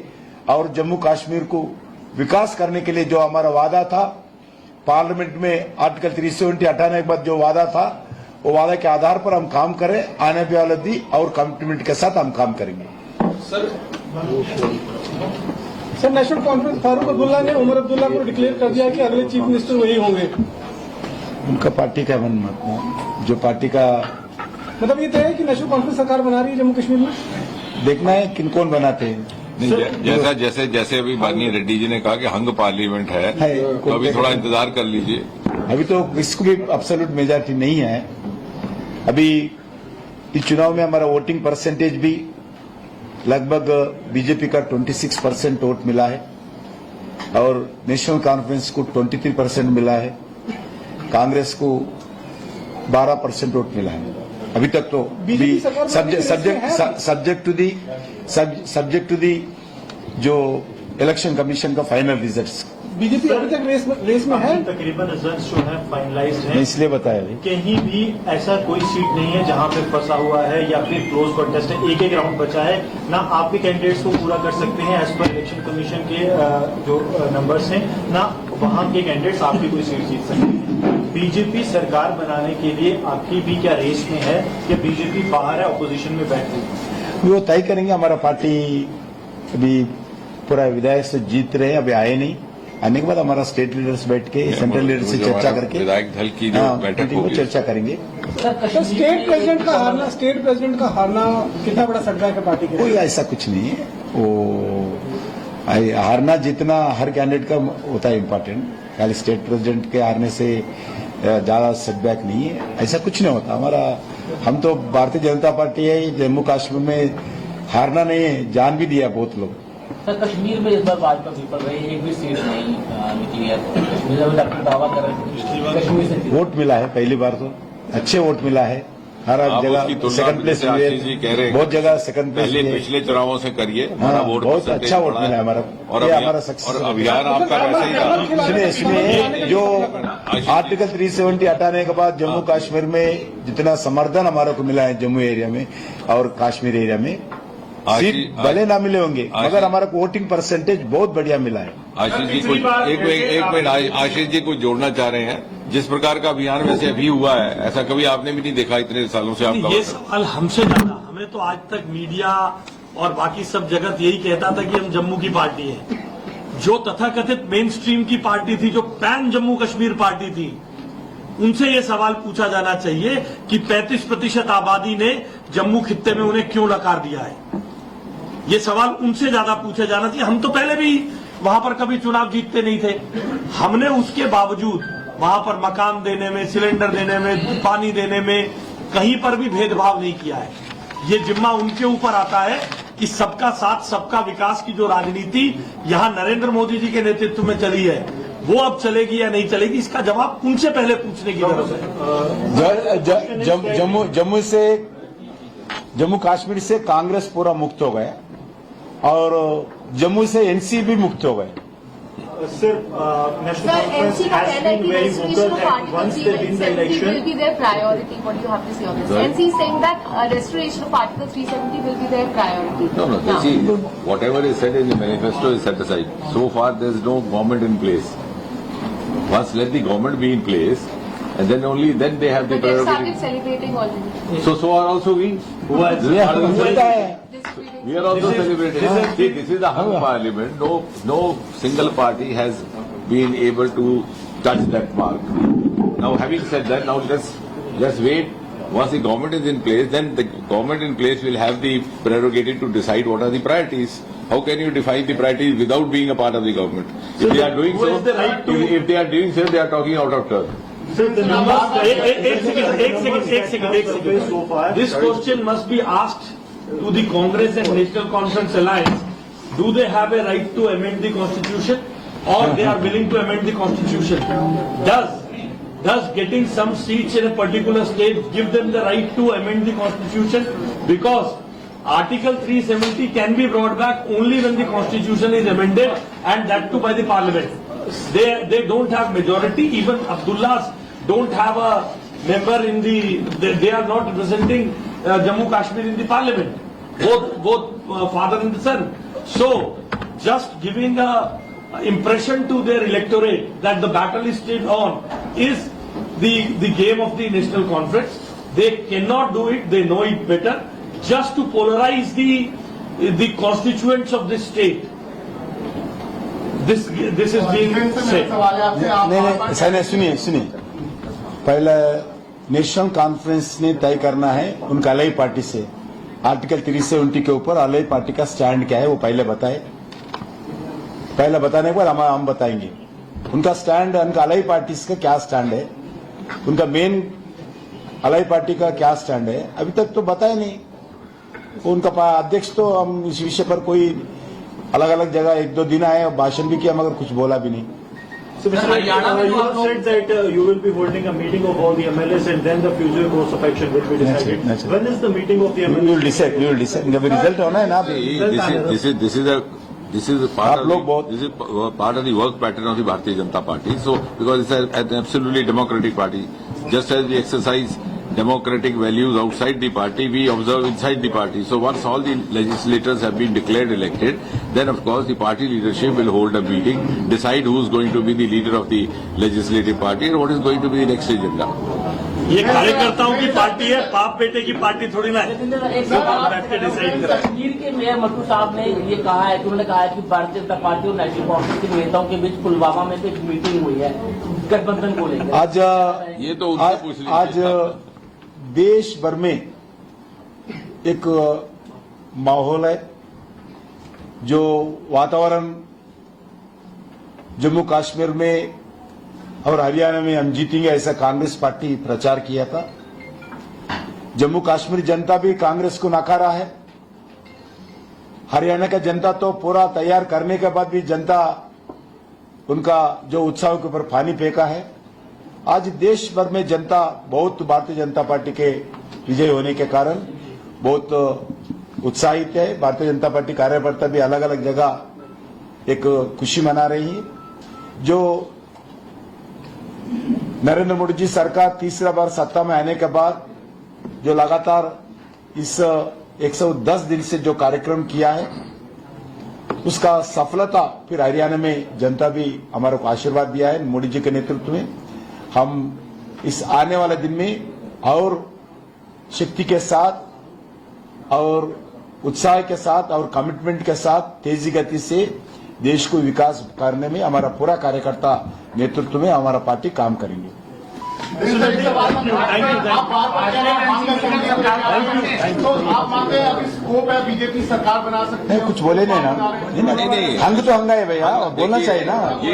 और जम्मू कश्मीर को विकास करने के लिए जो हमारा वादा था पार्लियामेंट में आर्टिकल 370 हटाने के बाद जो वादा था, वो वादा के आधार पर हम काम करें। आने वाले दिन और कमिटमेंट के साथ हम काम करेंगे। Sir, national conference Farooq Abdullah ने उमर अब्दुल्ला को डिक्लेयर कर दिया कि अगले चीफ मिनिस्टर वही होंगे। उनका पार्टी का मन मत, जो पार्टी का मतलब ये तय है कि नेशनल कॉन्फ्रेंस सरकार बना रही है जम्मू कश्मीर में। देखना है किन कौन बनाते हैं। नहीं, जैसे अभी माननीय रेड्डी जी ने कहा कि हंग पार्लियामेंट है, तो अभी थोड़ा इंतजार कर लीजिए। अभी तो इसको भी एब्सोल्यूट मेजॉरिटी नहीं है। अभी इस चुनाव में हमारा वोटिंग परसेंटेज भी लगभग बीजेपी का 26% वोट मिला है और नेशनल कॉन्फ्रेंस को 23% मिला है, कांग्रेस को 12% वोट मिला है अभी तक। तो सब्जेक्ट टू दी जो इलेक्शन कमीशन का फाइनल रिजल्ट्स। बीजेपी अभी तक रेस में है। तकरीबन रिजल्ट जो है फाइनलाइज्ड है, इसलिए बताया भाई। कहीं भी ऐसा कोई सीट नहीं है जहां पे फंसा हुआ है या फिर क्लोज कॉन्टेस्ट है, एक राउंड बचा है। ना आपके कैंडिडेट्स को पूरा कर सकते हैं एज पर इलेक्शन कमीशन के जो नंबर्स हैं, ना वहां के कैंडिडेट्स आपकी कोई सीट जीत सकते हैं। बीजेपी सरकार बनाने के लिए आपकी भी क्या रेस में है या बीजेपी बाहर है, ऑपोजिशन में बैठ रही है? वो तय करेंगे। हमारा पार्टी अभी पूरा विधायक से जीत रहे हैं, अभी आए नहीं। आने के बाद हमारा स्टेट लीडर्स बैठ के सेंट्रल लीडर से चर्चा करके विधायक दल की जो बैठक होगी, चर्चा करेंगे। सर, स्टेट प्रेसिडेंट का हारना कितना बड़ा सेटबैक है पार्टी के? कोई ऐसा कुछ नहीं है। वो हारना जितना हर कैंडिडेट का होता है इम्पोर्टेंट, खाली स्टेट प्रेसिडेंट के हारने से ज्यादा सेटबैक नहीं है, ऐसा कुछ नहीं होता हमारा। हम तो भारतीय जनता पार्टी है, जम्मू कश्मीर में हारना नहीं है, जान भी दिया बहुत लोग। सर, कश्मीर में इस बार भाजपा विफल रही, एक भी सीट नहीं निकली है। कश्मीर में डॉक्टर दावा कर रहे हैं कश्मीर से वोट मिला है, पहली बार तो अच्छे वोट मिला है। हर जगह सेकंड प्लेस मिले, बहुत जगह सेकंड प्लेस मिले। पिछले चुनावों से करिए, बहुत अच्छा वोट मिला है हमारा, और हमारा सक्सेस। और अभियान आपका वैसे ही रहा। इसमें जो आर्टिकल 370 हटाने के बाद जम्मू कश्मीर में जितना समर्थन हमारा को मिला है जम्मू एरिया में और कश्मीर एरिया में, सीट भले ना मिले होंगे मगर हमारा वोटिंग परसेंटेज बहुत बढ़िया मिला है। आशीष जी को एक मिनट आशीष जी को जोड़ना चाह रहे हैं। जिस प्रकार का अभियान वैसे अभी हुआ है, ऐसा कभी आपने भी नहीं देखा इतने सालों से। आप ये सवाल हमसे ज्यादा, हमें तो आज तक मीडिया और बाकी सब जगत यही कहता था कि हम जम्मू की पार्टी है। जो तथाकथित मेन स्ट्रीम की पार्टी थी, जो पैन जम्मू कश्मीर पार्टी थी, उनसे ये सवाल पूछा जाना चाहिए कि 35% आबादी ने जम्मू खित्ते में उन्हें क्यों नकार दिया है। ये सवाल उनसे ज्यादा पूछा जाना चाहिए। हम तो पहले भी वहां पर कभी चुनाव जीतते नहीं थे। हमने उसके बावजूद वहां पर मकान देने में, सिलेंडर देने में, पानी देने में कहीं पर भी भेदभाव नहीं किया है। ये जिम्मा उनके ऊपर आता है कि सबका साथ सबका विकास की जो राजनीति यहां नरेंद्र मोदी जी के नेतृत्व में चली है, वो अब चलेगी या नहीं चलेगी, इसका जवाब उनसे पहले पूछने की जरूरत है। जम्मू कश्मीर से कांग्रेस पूरा मुक्त हो गया और जम्मू से एनसी भी मुक्त हो गए। Sir, NC का कहना है कि restoration of Article 370 will be their priority. What do you have to say on this? NC is saying that restoration of Article 370 will be their priority. No. See, whatever is said in the manifesto is set aside. So far, there is no government in place. Once let the government be in place, and then only then they have the But they've prerogative. started celebrating already. So are also we. We are also celebrating. See, this is the hung parliament. No single party has been able to touch that mark. Now, having said that, now let's wait. Once the government is in place, then the government in place will have the prerogative to decide what are the priorities. How can you define the priorities without being a part of the government? If they are doing so, if they are doing so, they are talking out of turn. एक second. This question must be asked to the Congress and National Conference Alliance. Do they have a right to amend the Constitution, or they are willing to amend the Constitution? Does getting some seats in a particular state give them the right to amend the Constitution? Because Article 370 can be brought back only when the Constitution is amended, and that too by the Parliament. They don't have majority. Even Abdullahs don't have a member in the. They are not representing Jammu Kashmir in the Parliament. Both father and the son. So just giving a impression to their electorate that the battle is still on is the game of the National Conference. They cannot do it. They know it better. Just to polarize the constituents of this state. This is being said. नहीं सुनिए पहले national conference ने तय करना है उनका अलग party से आर्टिकल 370 के ऊपर अलग पार्टी का स्टैंड क्या है वो पहले बताए। पहले बताने के बाद हम बताएंगे उनका स्टैंड, उनका अलग पार्टी का क्या स्टैंड है, उनका मेन अलग पार्टी का क्या स्टैंड है, अभी तक तो बताया नहीं। उनका अध्यक्ष तो हम इस विषय पर कोई अलग अलग जगह 1-2 दिन आए और भाषण भी किया मगर कुछ बोला भी नहीं। So, Mr. you have said that you will be holding a meeting of all the MLAs and then the future course of action will be decided. That's it. When is the meeting of the MLAs? You will decide. इनका भी result होना है ना। This is part of the work pattern of the Bharatiya Janata Party. So, because it's an absolutely democratic party, just as we exercise democratic values outside the party, we observe inside the party. So, once all the legislators have been declared elected, then of course the party leadership will hold a meeting, decide who is going to be the leader of the legislative party and what is going to be the next agenda. ये कार्यकर्ताओं की party है, बाप बेटे की party थोड़ी ना है। कश्मीर के मेयर मट्टू साहब ने ये कहा है कि उन्होंने कहा है कि भारतीय जनता पार्टी और नेशनल कांग्रेस के नेताओं के बीच पुलवामा में एक मीटिंग हुई है गठबंधन को लेकर। ये तो उनसे पूछ लीजिए। आज देश भर में एक माहौल है, जो वातावरण जम्मू कश्मीर में और हरियाणा में हम जीतेंगे ऐसा कांग्रेस पार्टी प्रचार किया था। जम्मू कश्मीर जनता भी कांग्रेस को नकारा है। हरियाणा का जनता तो पूरा तैयार करने के बाद भी जनता उनका जो उत्साह के ऊपर पानी फेंका है। आज देश भर में जनता बहुत भारतीय जनता पार्टी के विजय होने के कारण बहुत उत्साहित है। भारतीय जनता पार्टी कार्यकर्ता भी अलग अलग जगह एक खुशी मना रही है। जो नरेंद्र मोदी जी सरकार तीसरा बार सत्ता में आने के बाद जो लगातार इस 110 दिन से जो कार्यक्रम किया है उसका सफलता फिर हरियाणा में जनता भी हमारे को आशीर्वाद दिया है। मोदी जी के नेतृत्व में हम इस आने वाले दिन में और शक्ति के साथ और उत्साह के साथ और कमिटमेंट के साथ तेजी गति से देश को विकास करने में हमारा पूरा कार्यकर्ता नेतृत्व में हमारा पार्टी काम करेंगे। तो आप मानते हैं अभी स्कोप है बीजेपी सरकार बना सकती नहीं है? कुछ बोले नहीं ना, नहीं। हंग तो हंगा है भैया, बोलना चाहिए ना। ये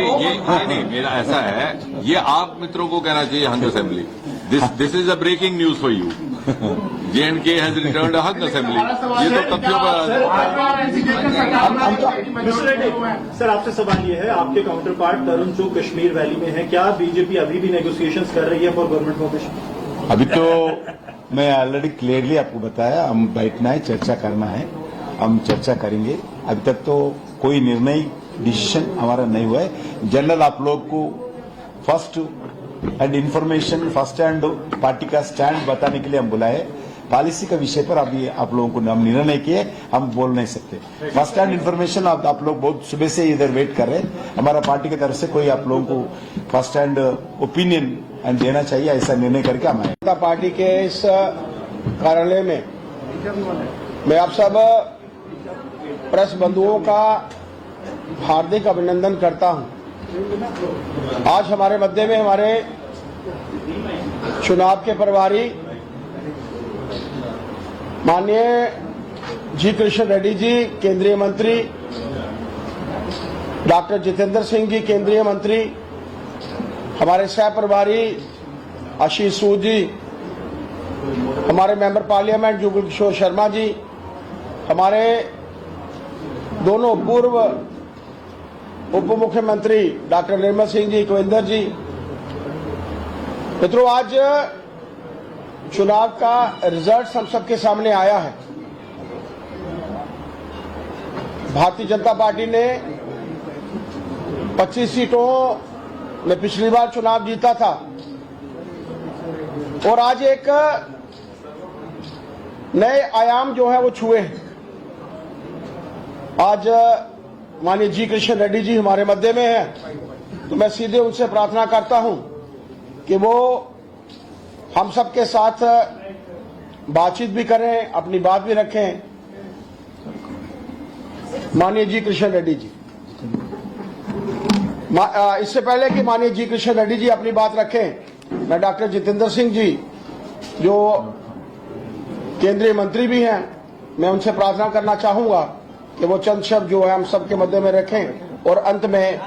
नहीं, मेरा ऐसा है, ये आप मित्रों को कहना चाहिए hung assembly. This is a breaking news for you. J&K has returned a hung assembly. ये तो तथ्यों पर। मिस्टर रेड्डी, सर आपसे सवाल ये है, आपके काउंटर पार्ट तरुण चुग कश्मीर वैली में है, क्या बीजेपी अभी भी नेगोशिएशंस कर रही है फॉर गवर्नमेंट फॉर्मेशन? अभी तो मैं ऑलरेडी क्लियरली आपको बताया, हम बैठना है, चर्चा करना है, हम चर्चा करेंगे। अभी तक तो कोई निर्णय डिसीजन हमारा नहीं हुआ है। जनरल आप लोग को first and information, first hand party का स्टैंड बताने के लिए हम बुलाए। पॉलिसी का विषय पर अभी आप लोगों को हम निर्णय किए, हम बोल नहीं सकते। फर्स्ट हैंड इंफॉर्मेशन आप लोग बहुत सुबह से इधर वेट कर रहे हैं। हमारा पार्टी की तरफ से कोई आप लोगों को फर्स्ट हैंड ओपिनियन देना चाहिए, ऐसा निर्णय करके हम आए। जनता पार्टी के इस कार्यालय में मैं आप सब प्रेस बंधुओं का हार्दिक अभिनंदन करता हूं। आज हमारे मध्य में हमारे चुनाव के प्रभारी माननीय जी कृष्ण रेड्डी जी केंद्रीय मंत्री, डॉक्टर जितेंद्र सिंह जी केंद्रीय मंत्री, हमारे सह प्रभारी आशीष सूद जी, हमारे मेंबर पार्लियामेंट जुगल किशोर शर्मा जी, हमारे दोनों पूर्व उप मुख्यमंत्री डॉक्टर निर्मल सिंह जी, कुविंदर जी। मित्रों, आज चुनाव का रिजल्ट हम सबके सामने आया है। भारतीय जनता पार्टी ने 25 सीटों में पिछली बार चुनाव जीता था और आज एक नए आयाम जो है वो छुए हैं। आज माननीय जी कृष्ण रेड्डी जी हमारे मध्य में हैं, तो मैं सीधे उनसे प्रार्थना करता हूं कि वो हम सबके साथ बातचीत भी करें, अपनी बात भी रखें। माननीय जी कृष्ण रेड्डी जी, इससे पहले कि माननीय जी कृष्ण रेड्डी जी अपनी बात रखें, मैं डॉक्टर जितेंद्र सिंह जी जो केंद्रीय मंत्री भी हैं, मैं उनसे प्रार्थना करना चाहूंगा कि वो चंद शब्द जो है हम सबके मध्य में रखें और अंत में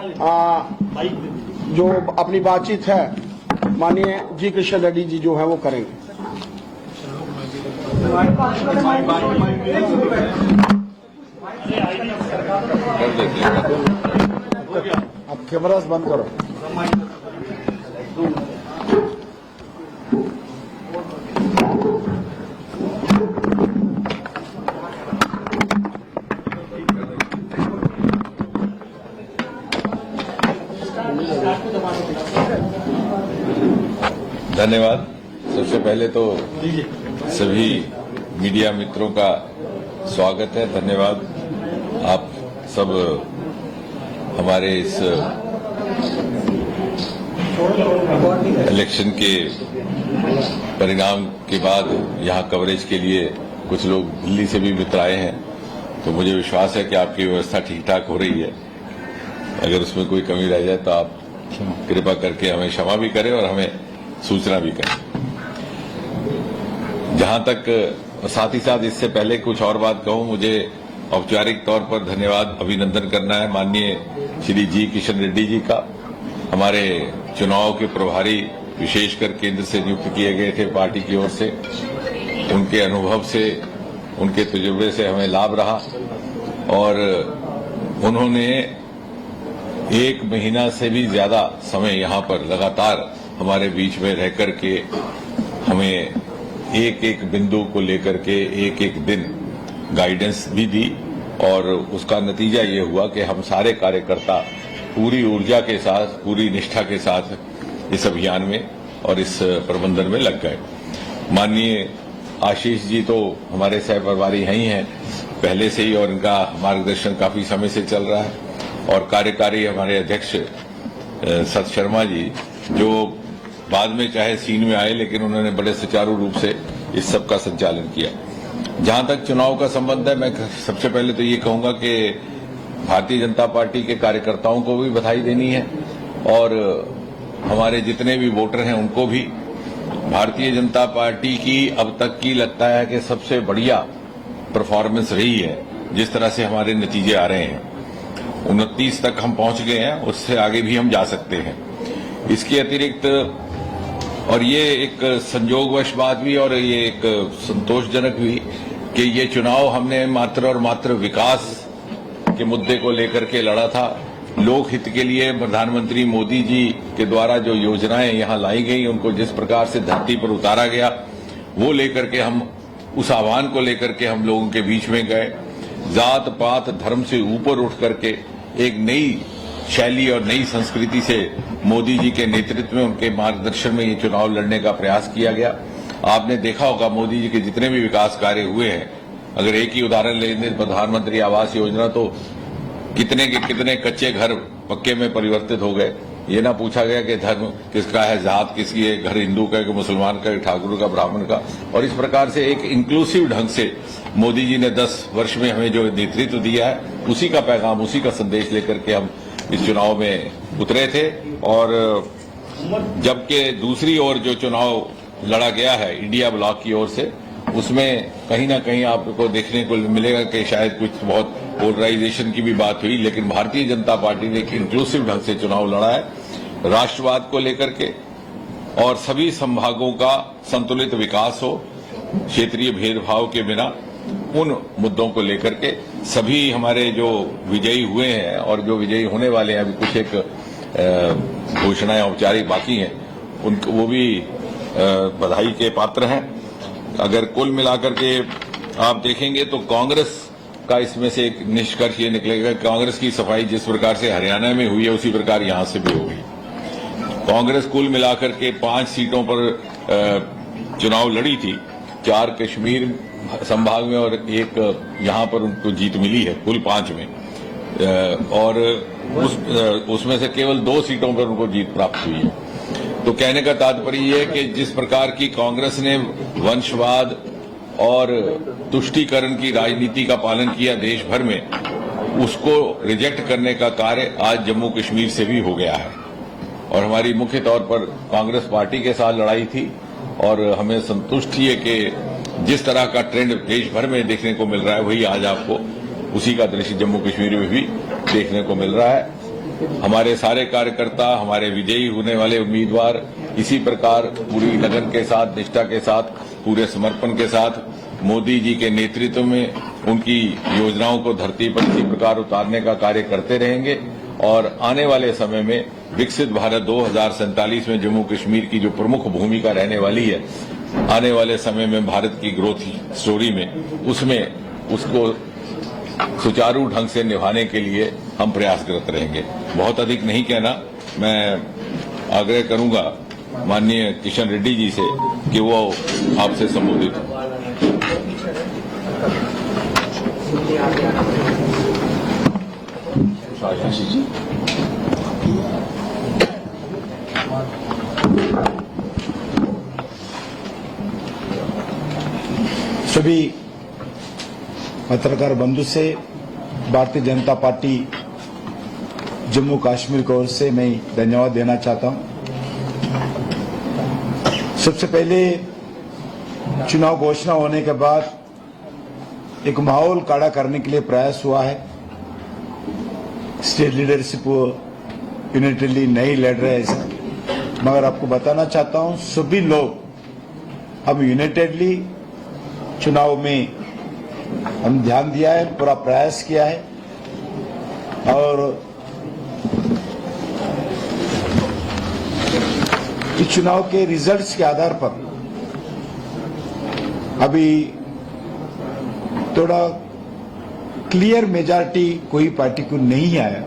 जो अपनी बातचीत है माननीय जी कृष्ण रेड्डी जी जो है वो करेंगे। आप कैमरास बंद करो। धन्यवाद। सबसे पहले तो सभी मीडिया मित्रों का स्वागत है, धन्यवाद। आप सब हमारे इस इलेक्शन के परिणाम के बाद यहाँ कवरेज के लिए कुछ लोग दिल्ली से भी मित्र आए हैं, तो मुझे विश्वास है कि आपकी व्यवस्था ठीक ठाक हो रही है। अगर उसमें कोई कमी रह जाए तो आप कृपा करके हमें क्षमा भी करें और हमें सूचना भी करें। जहां तक साथ ही साथ इससे पहले कुछ और बात कहूं, मुझे औपचारिक तौर पर धन्यवाद अभिनंदन करना है माननीय श्री जी किशन रेड्डी जी का। हमारे चुनाव के प्रभारी विशेषकर केंद्र से नियुक्त किए गए थे पार्टी की ओर से। उनके अनुभव से, उनके तजुर्बे से हमें लाभ रहा और उन्होंने 1 महीना से भी ज्यादा समय यहाँ पर लगातार हमारे बीच में रह करके हमें एक एक बिंदु को लेकर के एक एक दिन गाइडेंस भी दी और उसका नतीजा ये हुआ कि हम सारे कार्यकर्ता पूरी ऊर्जा के साथ, पूरी निष्ठा के साथ इस अभियान में और इस प्रबंधन में लग गए। माननीय आशीष जी तो हमारे सह प्रभारी ही हैं पहले से ही और इनका मार्गदर्शन काफी समय से चल रहा है और कार्यकारी हमारे अध्यक्ष सत शर्मा जी जो बाद में चाहे सीन में आए लेकिन उन्होंने बड़े सुचारू रूप से इस सब का संचालन किया। जहां तक चुनाव का संबंध है, मैं सबसे पहले तो ये कहूंगा कि भारतीय जनता पार्टी के कार्यकर्ताओं को भी बधाई देनी है और हमारे जितने भी वोटर हैं उनको भी भारतीय जनता पार्टी की अब तक की लगता है कि सबसे बढ़िया परफॉर्मेंस रही है। जिस तरह से हमारे नतीजे आ रहे हैं, 29 तक हम पहुंच गए हैं, उससे आगे भी हम जा सकते हैं। इसके अतिरिक्त और ये एक संयोगवश बात भी और ये एक संतोषजनक भी कि ये चुनाव हमने मात्र और मात्र विकास के मुद्दे को लेकर के लड़ा था। लोक हित के लिए प्रधानमंत्री मोदी जी के द्वारा जो योजनाएं यहां लाई गई, उनको जिस प्रकार से धरती पर उतारा गया, वो लेकर के हम उस आह्वान को लेकर के हम लोगों के बीच में गए। जात पात धर्म से ऊपर उठ करके एक नई शैली और नई संस्कृति से मोदी जी के नेतृत्व में, उनके मार्गदर्शन में ये चुनाव लड़ने का प्रयास किया गया। आपने देखा होगा मोदी जी के जितने भी विकास कार्य हुए हैं, अगर एक ही उदाहरण ले लें, प्रधानमंत्री आवास योजना, तो कितने के कितने कच्चे घर पक्के में परिवर्तित हो गए। ये ना पूछा गया कि धर्म किसका है, जात किसकी है, घर हिंदू का है कि मुसलमान का, ठाकुर का, ब्राह्मण का। और इस प्रकार से एक इंक्लूसिव ढंग से मोदी जी ने 10 वर्ष में हमें जो नेतृत्व दिया है, उसी का पैगाम, उसी का संदेश लेकर के हम इस चुनाव में उतरे थे। और जबकि दूसरी ओर जो चुनाव लड़ा गया है इंडिया ब्लॉक की ओर से, उसमें कहीं ना कहीं आपको देखने को मिलेगा कि शायद कुछ बहुत पोलराइजेशन की भी बात हुई, लेकिन भारतीय जनता पार्टी ने एक इंक्लूसिव ढंग से चुनाव लड़ा है, राष्ट्रवाद को लेकर के, और सभी संभागों का संतुलित विकास हो, क्षेत्रीय भेदभाव के बिना, उन मुद्दों को लेकर के सभी हमारे जो विजयी हुए हैं और जो विजयी होने वाले हैं, अभी कुछ एक घोषणाएं औपचारिक बाकी हैं, उनको वो भी बधाई के पात्र हैं। अगर कुल मिलाकर के आप देखेंगे तो कांग्रेस का इसमें से एक निष्कर्ष ये निकलेगा, कांग्रेस की सफाई जिस प्रकार से हरियाणा में हुई है उसी प्रकार यहां से भी होगी। कांग्रेस कुल मिलाकर के 5 सीटों पर चुनाव लड़ी थी, 4 कश्मीर संभाग में और एक यहां पर उनको जीत मिली है, कुल 5 में, और उसमें से केवल 2 सीटों पर उनको जीत प्राप्त हुई है। तो कहने का तात्पर्य यह है कि जिस प्रकार की कांग्रेस ने वंशवाद और तुष्टीकरण की राजनीति का पालन किया देश भर में, उसको रिजेक्ट करने का कार्य आज जम्मू कश्मीर से भी हो गया है। और हमारी मुख्य तौर पर कांग्रेस पार्टी के साथ लड़ाई थी, और हमें संतुष्टि है कि जिस तरह का ट्रेंड देश भर में देखने को मिल रहा है, वही आज आपको उसी का दृश्य जम्मू कश्मीर में भी देखने को मिल रहा है। हमारे सारे कार्यकर्ता, हमारे विजयी होने वाले उम्मीदवार इसी प्रकार पूरी लगन के साथ, निष्ठा के साथ, पूरे समर्पण के साथ मोदी जी के नेतृत्व में उनकी योजनाओं को धरती पर इसी प्रकार उतारने का कार्य करते रहेंगे। और आने वाले समय में विकसित भारत 2047 में जम्मू कश्मीर की जो प्रमुख भूमिका रहने वाली है, आने वाले समय में भारत की ग्रोथ स्टोरी में, उसमें उसको सुचारू ढंग से निभाने के लिए हम प्रयासरत रहेंगे। बहुत अधिक नहीं कहना, मैं आग्रह करूंगा माननीय किशन रेड्डी जी से कि वो आपसे संबोधित हो। सभी पत्रकार बंधु से भारतीय जनता पार्टी जम्मू कश्मीर की ओर से मैं धन्यवाद देना चाहता हूं। सबसे पहले चुनाव घोषणा होने के बाद एक माहौल काड़ा करने के लिए प्रयास हुआ है। स्टेट लीडरशिप यूनिटली नहीं लड़ रहे ऐसा, मगर आपको बताना चाहता हूं सभी लोग हम यूनाइटेडली चुनाव में हम ध्यान दिया है, पूरा प्रयास किया है, और इस चुनाव के रिजल्ट्स के आधार पर अभी थोड़ा क्लियर मेजॉरिटी कोई पार्टी को नहीं आया।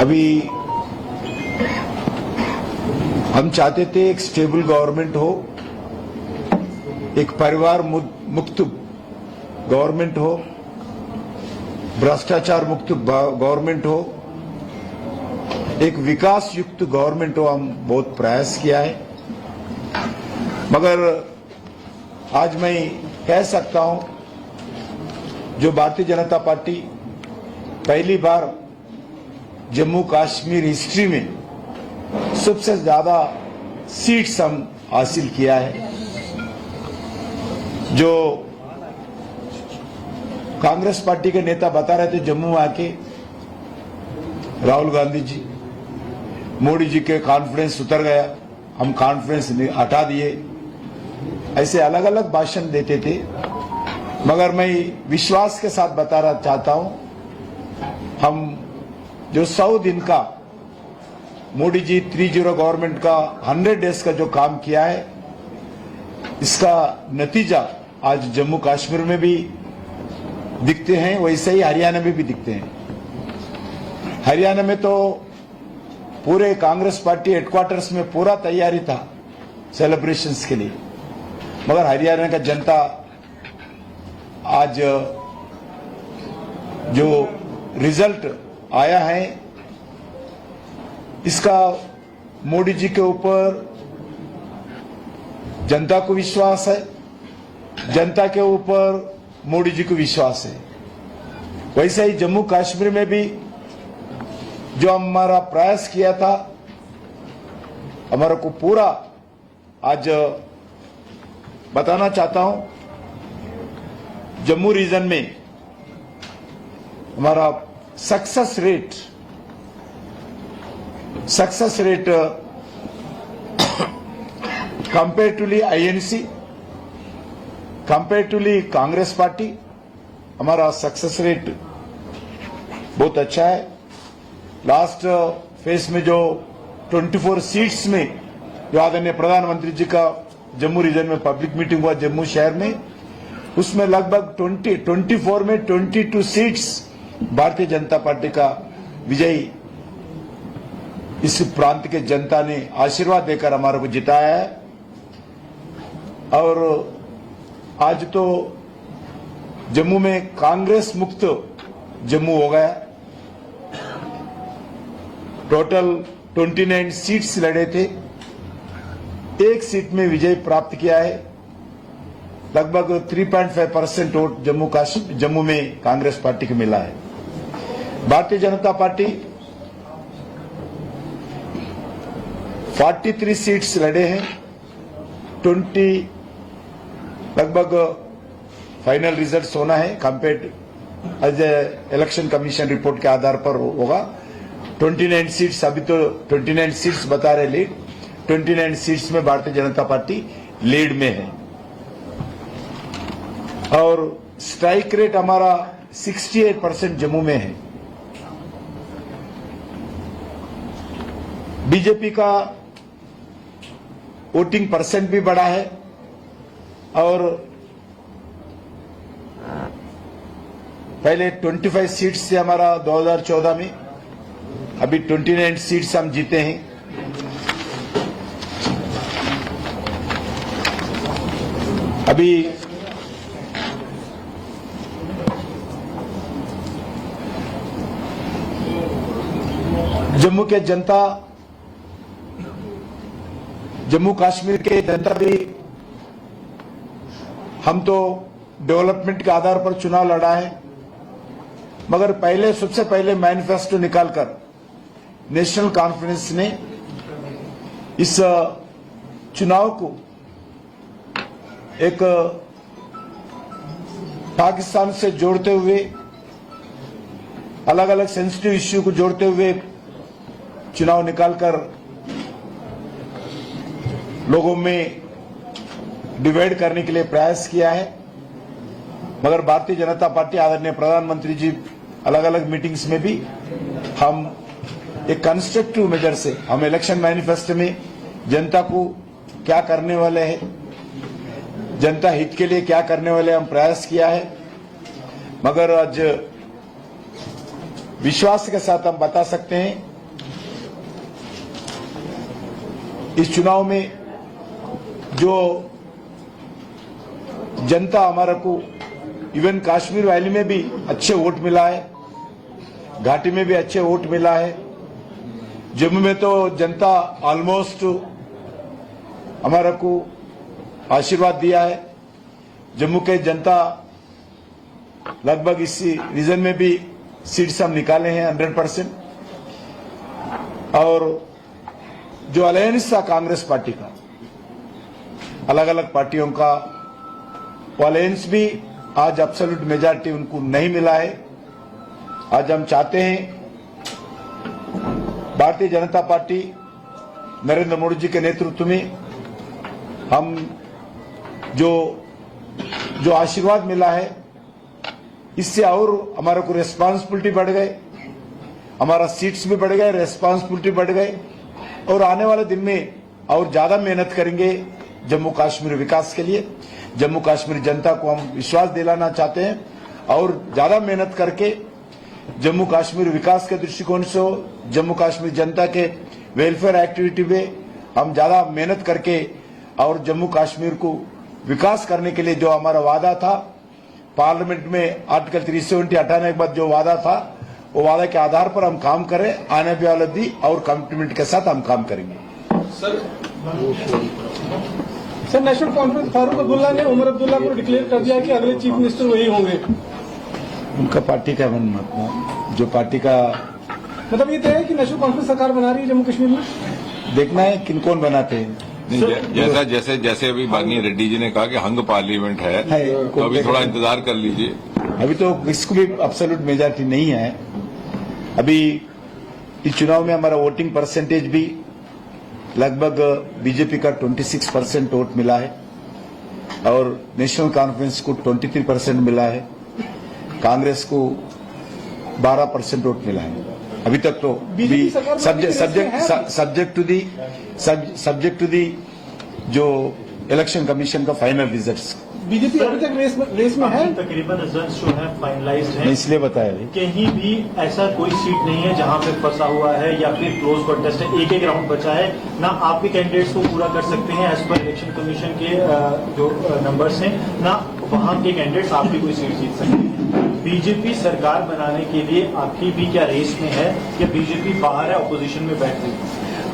अभी हम चाहते थे एक स्टेबल गवर्नमेंट हो, एक परिवार मुक्त गवर्नमेंट हो, भ्रष्टाचार मुक्त गवर्नमेंट हो, एक विकास युक्त गवर्नमेंट हो। हम बहुत प्रयास किया है, मगर आज मैं कह सकता हूं जो भारतीय जनता पार्टी पहली बार जम्मू कश्मीर हिस्ट्री में सबसे ज्यादा सीट्स हम हासिल किया है। जो कांग्रेस पार्टी के नेता बता रहे थे जम्मू में आके राहुल गांधी जी, मोदी जी के कॉन्फ्रेंस उतर गया, हम कॉन्फ्रेंस हटा दिए, ऐसे अलग अलग भाषण देते थे। मगर मैं विश्वास के साथ बताना चाहता हूं, हम जो 100 दिन का मोदी जी 30 गवर्नमेंट का 100 डेज का जो काम किया है, इसका नतीजा आज जम्मू कश्मीर में भी दिखते हैं, वैसे ही हरियाणा में भी दिखते हैं। हरियाणा में तो पूरे कांग्रेस पार्टी हेडक्वार्टर्स में पूरा तैयारी था सेलिब्रेशंस के लिए, मगर हरियाणा का जनता आज जो रिजल्ट आया है, इसका मोदी जी के ऊपर जनता को विश्वास है, जनता के ऊपर मोदी जी को विश्वास है। वैसे ही जम्मू कश्मीर में भी जो हमारा प्रयास किया था, हमारा को पूरा आज बताना चाहता हूं, जम्मू रीजन में हमारा success rate comparatively INC, comparatively Congress party, हमारा सक्सेस रेट बहुत अच्छा है। लास्ट फेज में जो 24 सीट्स में जो आदरणीय प्रधानमंत्री जी का जम्मू रीजन में पब्लिक मीटिंग हुआ जम्मू शहर में, उसमें लगभग 24 में 22 सीट्स भारतीय जनता पार्टी का विजयी इस प्रांत के जनता ने आशीर्वाद देकर हमारे को जिताया है। और आज तो जम्मू में कांग्रेस मुक्त जम्मू हो गया। टोटल 29 सीट्स लड़े थे, एक सीट में विजय प्राप्त किया है। लगभग 3.5% वोट जम्मू में कांग्रेस पार्टी को मिला है। भारतीय जनता पार्टी 43 सीट्स लड़े हैं, 20 लगभग फाइनल रिजल्ट्स होना है, compared as election commission report के आधार पर होगा। 29 सीट्स, अभी तो 29 सीट्स बता रहे लीड, 29 सीट्स में भारतीय जनता पार्टी लीड में है। और स्ट्राइक रेट हमारा 68% जम्मू में है। बीजेपी का वोटिंग परसेंट भी बढ़ा है और पहले 25 सीट्स से हमारा 2014 में, अभी 29 सीट्स हम जीते हैं। अभी जम्मू के जनता, जम्मू कश्मीर के जनता भी, हम तो डेवलपमेंट के आधार पर चुनाव लड़ा है, मगर पहले सबसे पहले मैनिफेस्टो निकालकर नेशनल कॉन्फ्रेंस ने इस चुनाव को एक पाकिस्तान से जोड़ते हुए, अलग अलग सेंसिटिव इश्यू को जोड़ते हुए चुनाव निकालकर लोगों में डिवाइड करने के लिए प्रयास किया है। मगर भारतीय जनता पार्टी, आदरणीय प्रधानमंत्री जी अलग अलग मीटिंग्स में भी हम एक कंस्ट्रक्टिव मेजर से, हम इलेक्शन मैनिफेस्टो में जनता को क्या करने वाले हैं, जनता हित के लिए क्या करने वाले हम प्रयास किया है। मगर आज विश्वास के साथ हम बता सकते हैं, इस चुनाव में जो जनता हमारा को, इवन कश्मीर वैली में भी अच्छे वोट मिला है, घाटी में भी अच्छे वोट मिला है, जम्मू में तो जनता ऑलमोस्ट हमारा को आशीर्वाद दिया है। जम्मू के जनता लगभग इस रीजन में भी सीट्स हम निकाले हैं 100%। और जो अलायंस था कांग्रेस पार्टी का, अलग अलग पार्टियों का, वो अलायंस भी आज एब्सोल्यूट मेजॉरिटी उनको नहीं मिला है। आज हम चाहते हैं भारतीय जनता पार्टी नरेंद्र मोदी जी के नेतृत्व में हम जो आशीर्वाद मिला है, इससे और हमारे को रेस्पॉन्सिबिलिटी बढ़ गए, हमारा सीट्स भी बढ़ गए, रेस्पॉन्सिबिलिटी बढ़ गए, और आने वाले दिन में और ज्यादा मेहनत करेंगे जम्मू कश्मीर विकास के लिए। जम्मू कश्मीर जनता को हम विश्वास दिलाना चाहते हैं और ज्यादा मेहनत करके जम्मू कश्मीर विकास के दृष्टिकोण से, जम्मू कश्मीर जनता के वेलफेयर एक्टिविटी में हम ज्यादा मेहनत करके और जम्मू कश्मीर को विकास करने के लिए जो हमारा वादा था, पार्लियामेंट में आर्टिकल 370 हटाने के बाद जो वादा था, वो वादा के आधार पर हम काम करें। आने वाले दिन और कमिटमेंट के साथ हम काम करेंगे। Sir, national conference Farooq Abdullah ने उमर अब्दुल्ला को डिक्लेयर कर दिया कि अगले चीफ मिनिस्टर वही होंगे। उनका पार्टी का मन, जो पार्टी का मतलब ये तय है कि नेशनल कॉन्फ्रेंस सरकार बना रही है जम्मू कश्मीर में। देखना है किन कौन बनाते हैं। नहीं, जैसे अभी माननीय रेड्डी जी ने कहा कि हंग पार्लियामेंट है, तो अभी थोड़ा इंतजार कर लीजिए। अभी तो इसको भी एब्सोल्यूट मेजॉरिटी नहीं है। अभी इस चुनाव में हमारा वोटिंग परसेंटेज भी लगभग बीजेपी का 26% वोट मिला है और नेशनल कॉन्फ्रेंस को 23% मिला है, कांग्रेस को 12% वोट मिला है। अभी तक तो सब्जेक्ट टू दी जो इलेक्शन कमीशन का फाइनल रिजल्ट्स। बीजेपी अभी तक रेस में है। तकरीबन रिजल्ट्स जो है फाइनलाइज्ड है, इसलिए बताया कहीं भी ऐसा कोई सीट नहीं है जहां पे फंसा हुआ है या फिर क्लोज कॉन्टेस्ट है। एक राउंड बचा है, ना आपके कैंडिडेट्स को पूरा कर सकते हैं एज पर इलेक्शन कमीशन के जो नंबर्स हैं, ना वहां के कैंडिडेट्स आपकी कोई सीट जीत सकते हैं। बीजेपी सरकार बनाने के लिए आपकी भी क्या रेस में है या बीजेपी बाहर है, ऑपोजिशन में बैठ रही है?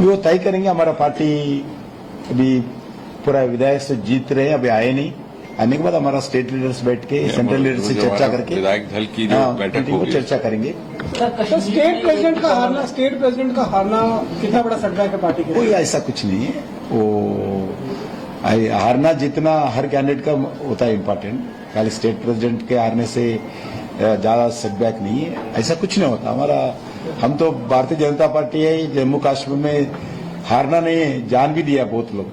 वो तय करेंगे। हमारा पार्टी अभी पूरा विधायक से जीत रहे हैं, अभी आए नहीं। आने के बाद हमारा स्टेट लीडर्स बैठ के सेंट्रल लीडर से चर्चा करके विधायक दल की जो बैठक होगी, चर्चा करेंगे। तो स्टेट प्रेसिडेंट का हारना कितना बड़ा सेटबैक है पार्टी के लिए? कोई ऐसा कुछ नहीं है। वो हारना जीतना हर कैंडिडेट का होता है इम्पोर्टेंट, खाली स्टेट प्रेसिडेंट के हारने से ज्यादा सेटबैक नहीं है, ऐसा कुछ नहीं होता। हम तो भारतीय जनता पार्टी है, जम्मू कश्मीर में हारना नहीं है, जान भी दिया बहुत लोग।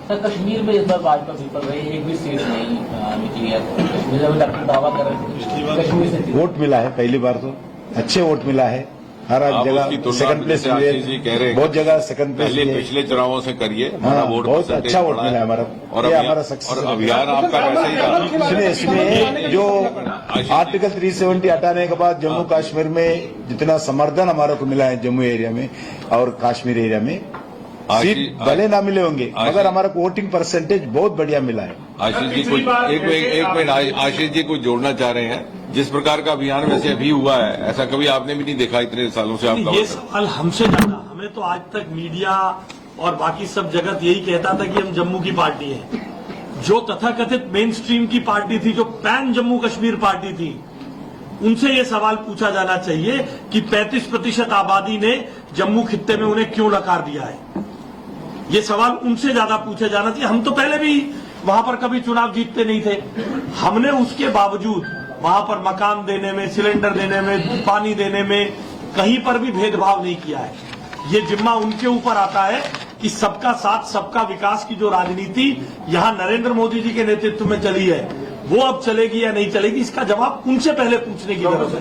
सर, कश्मीर में इस बार भाजपा विफल रही, एक भी सीट नहीं निकली है। कश्मीर में डॉक्टर दावा कर रहे हैं कश्मीर से वोट मिला है, पहली बार तो अच्छे वोट मिला है। हर जगह सेकंड प्लेस मिले, बहुत जगह सेकंड प्लेस मिले। पिछले चुनावों से करिए, बहुत अच्छा वोट मिला है हमारा, और हमारा सक्सेस। और अभियान आपका वैसे ही था। सुनिए, जो आर्टिकल 370 हटाने के बाद जम्मू कश्मीर में जितना समर्थन हमारे को मिला है जम्मू एरिया में और कश्मीर एरिया में, सीट भले ना मिले होंगे मगर हमारा वोटिंग परसेंटेज बहुत बढ़िया मिला है। आशीष जी को एक मिनट आशीष जी को जोड़ना चाह रहे हैं। जिस प्रकार का अभियान वैसे अभी हुआ है, ऐसा कभी आपने भी नहीं देखा इतने सालों से। आपका ये सवाल हमसे ज्यादा, हमें तो आज तक मीडिया और बाकी सब जगत यही कहता था कि हम जम्मू की पार्टी है। जो तथाकथित मेन स्ट्रीम की पार्टी थी, जो पैन जम्मू कश्मीर पार्टी थी, उनसे ये सवाल पूछा जाना चाहिए कि 35% आबादी ने जम्मू खित्ते में उन्हें क्यों नकार दिया है। ये सवाल उनसे ज्यादा पूछा जाना चाहिए। हम तो पहले भी वहां पर कभी चुनाव जीतते नहीं थे, हमने उसके बावजूद वहां पर मकान देने में, सिलेंडर देने में, पानी देने में कहीं पर भी भेदभाव नहीं किया है। ये जिम्मा उनके ऊपर आता है कि सबका साथ सबका विकास की जो राजनीति यहां नरेंद्र मोदी जी के नेतृत्व में चली है, वो अब चलेगी या नहीं चलेगी, इसका जवाब उनसे पहले पूछने की जरूरत है।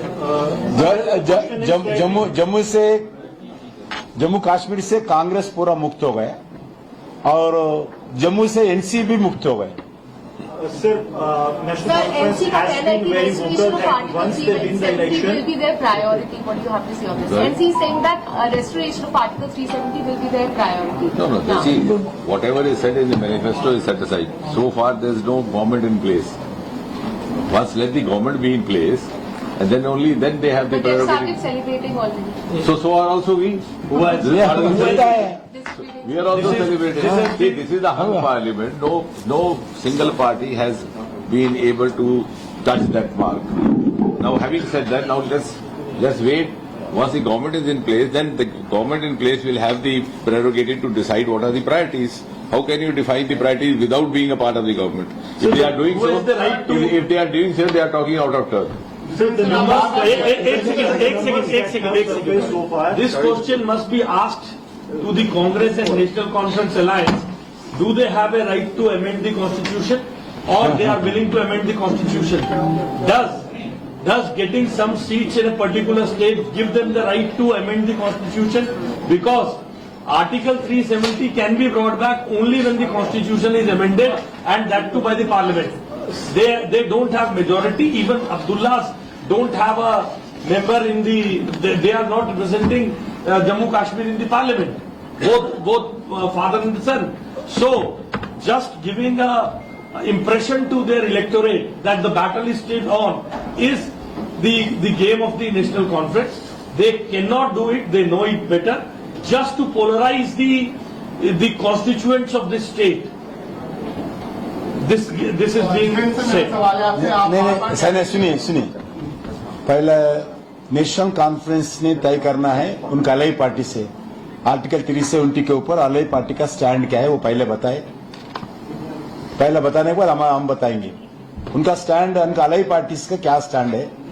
जम्मू कश्मीर से कांग्रेस पूरा मुक्त हो गया और जम्मू से एनसी भी मुक्त हो गए। Sir, NC का कहना है कि restoration of Article 370 will be their priority. What do you have to say on this? NC is saying that restoration of Article 370 will be their priority. No. See, whatever is said in the manifesto is set aside. So far, there is no government in place. Once let the government be in place, and then only then they have the But they have priority. started celebrating already. So are also we. We are also celebrating. See, this is the hung parliament. No single party has been able to touch that mark. Now, having said that, now let's wait Once the government is in place, then the government in place will have the prerogative to decide what are the priorities. How can you define the priorities without being a part of the government? So If they are doing who so, has the right to- if they are doing so, they are talking out of turn. So the numbers. एक second so far. This question must be asked to the Congress and National Conference Alliance. Do they have a right to amend the constitution, or they are willing to amend the constitution? Does getting some seats in a particular state give them the right to amend the constitution? Because Article 370 can be brought back only when the constitution is amended, and that too by the parliament. They don't have majority. Even Abdullahs don't have a member in the. They are not representing Jammu Kashmir in the parliament. Both father and son. So just giving a impression to their electorate that the battle is still on is the game of the national conference. They cannot do it. They know it better. Just to polarize the constituents of this state. This is being said. नहीं sir सुनिए पहले national conference ने तय करना है उनका अलग party से आर्टिकल 370 के ऊपर अलग पार्टी का स्टैंड क्या है वो पहले बताए। पहले बताने के बाद हम बताएंगे उनका स्टैंड, उनका अलग पार्टी का क्या स्टैंड है।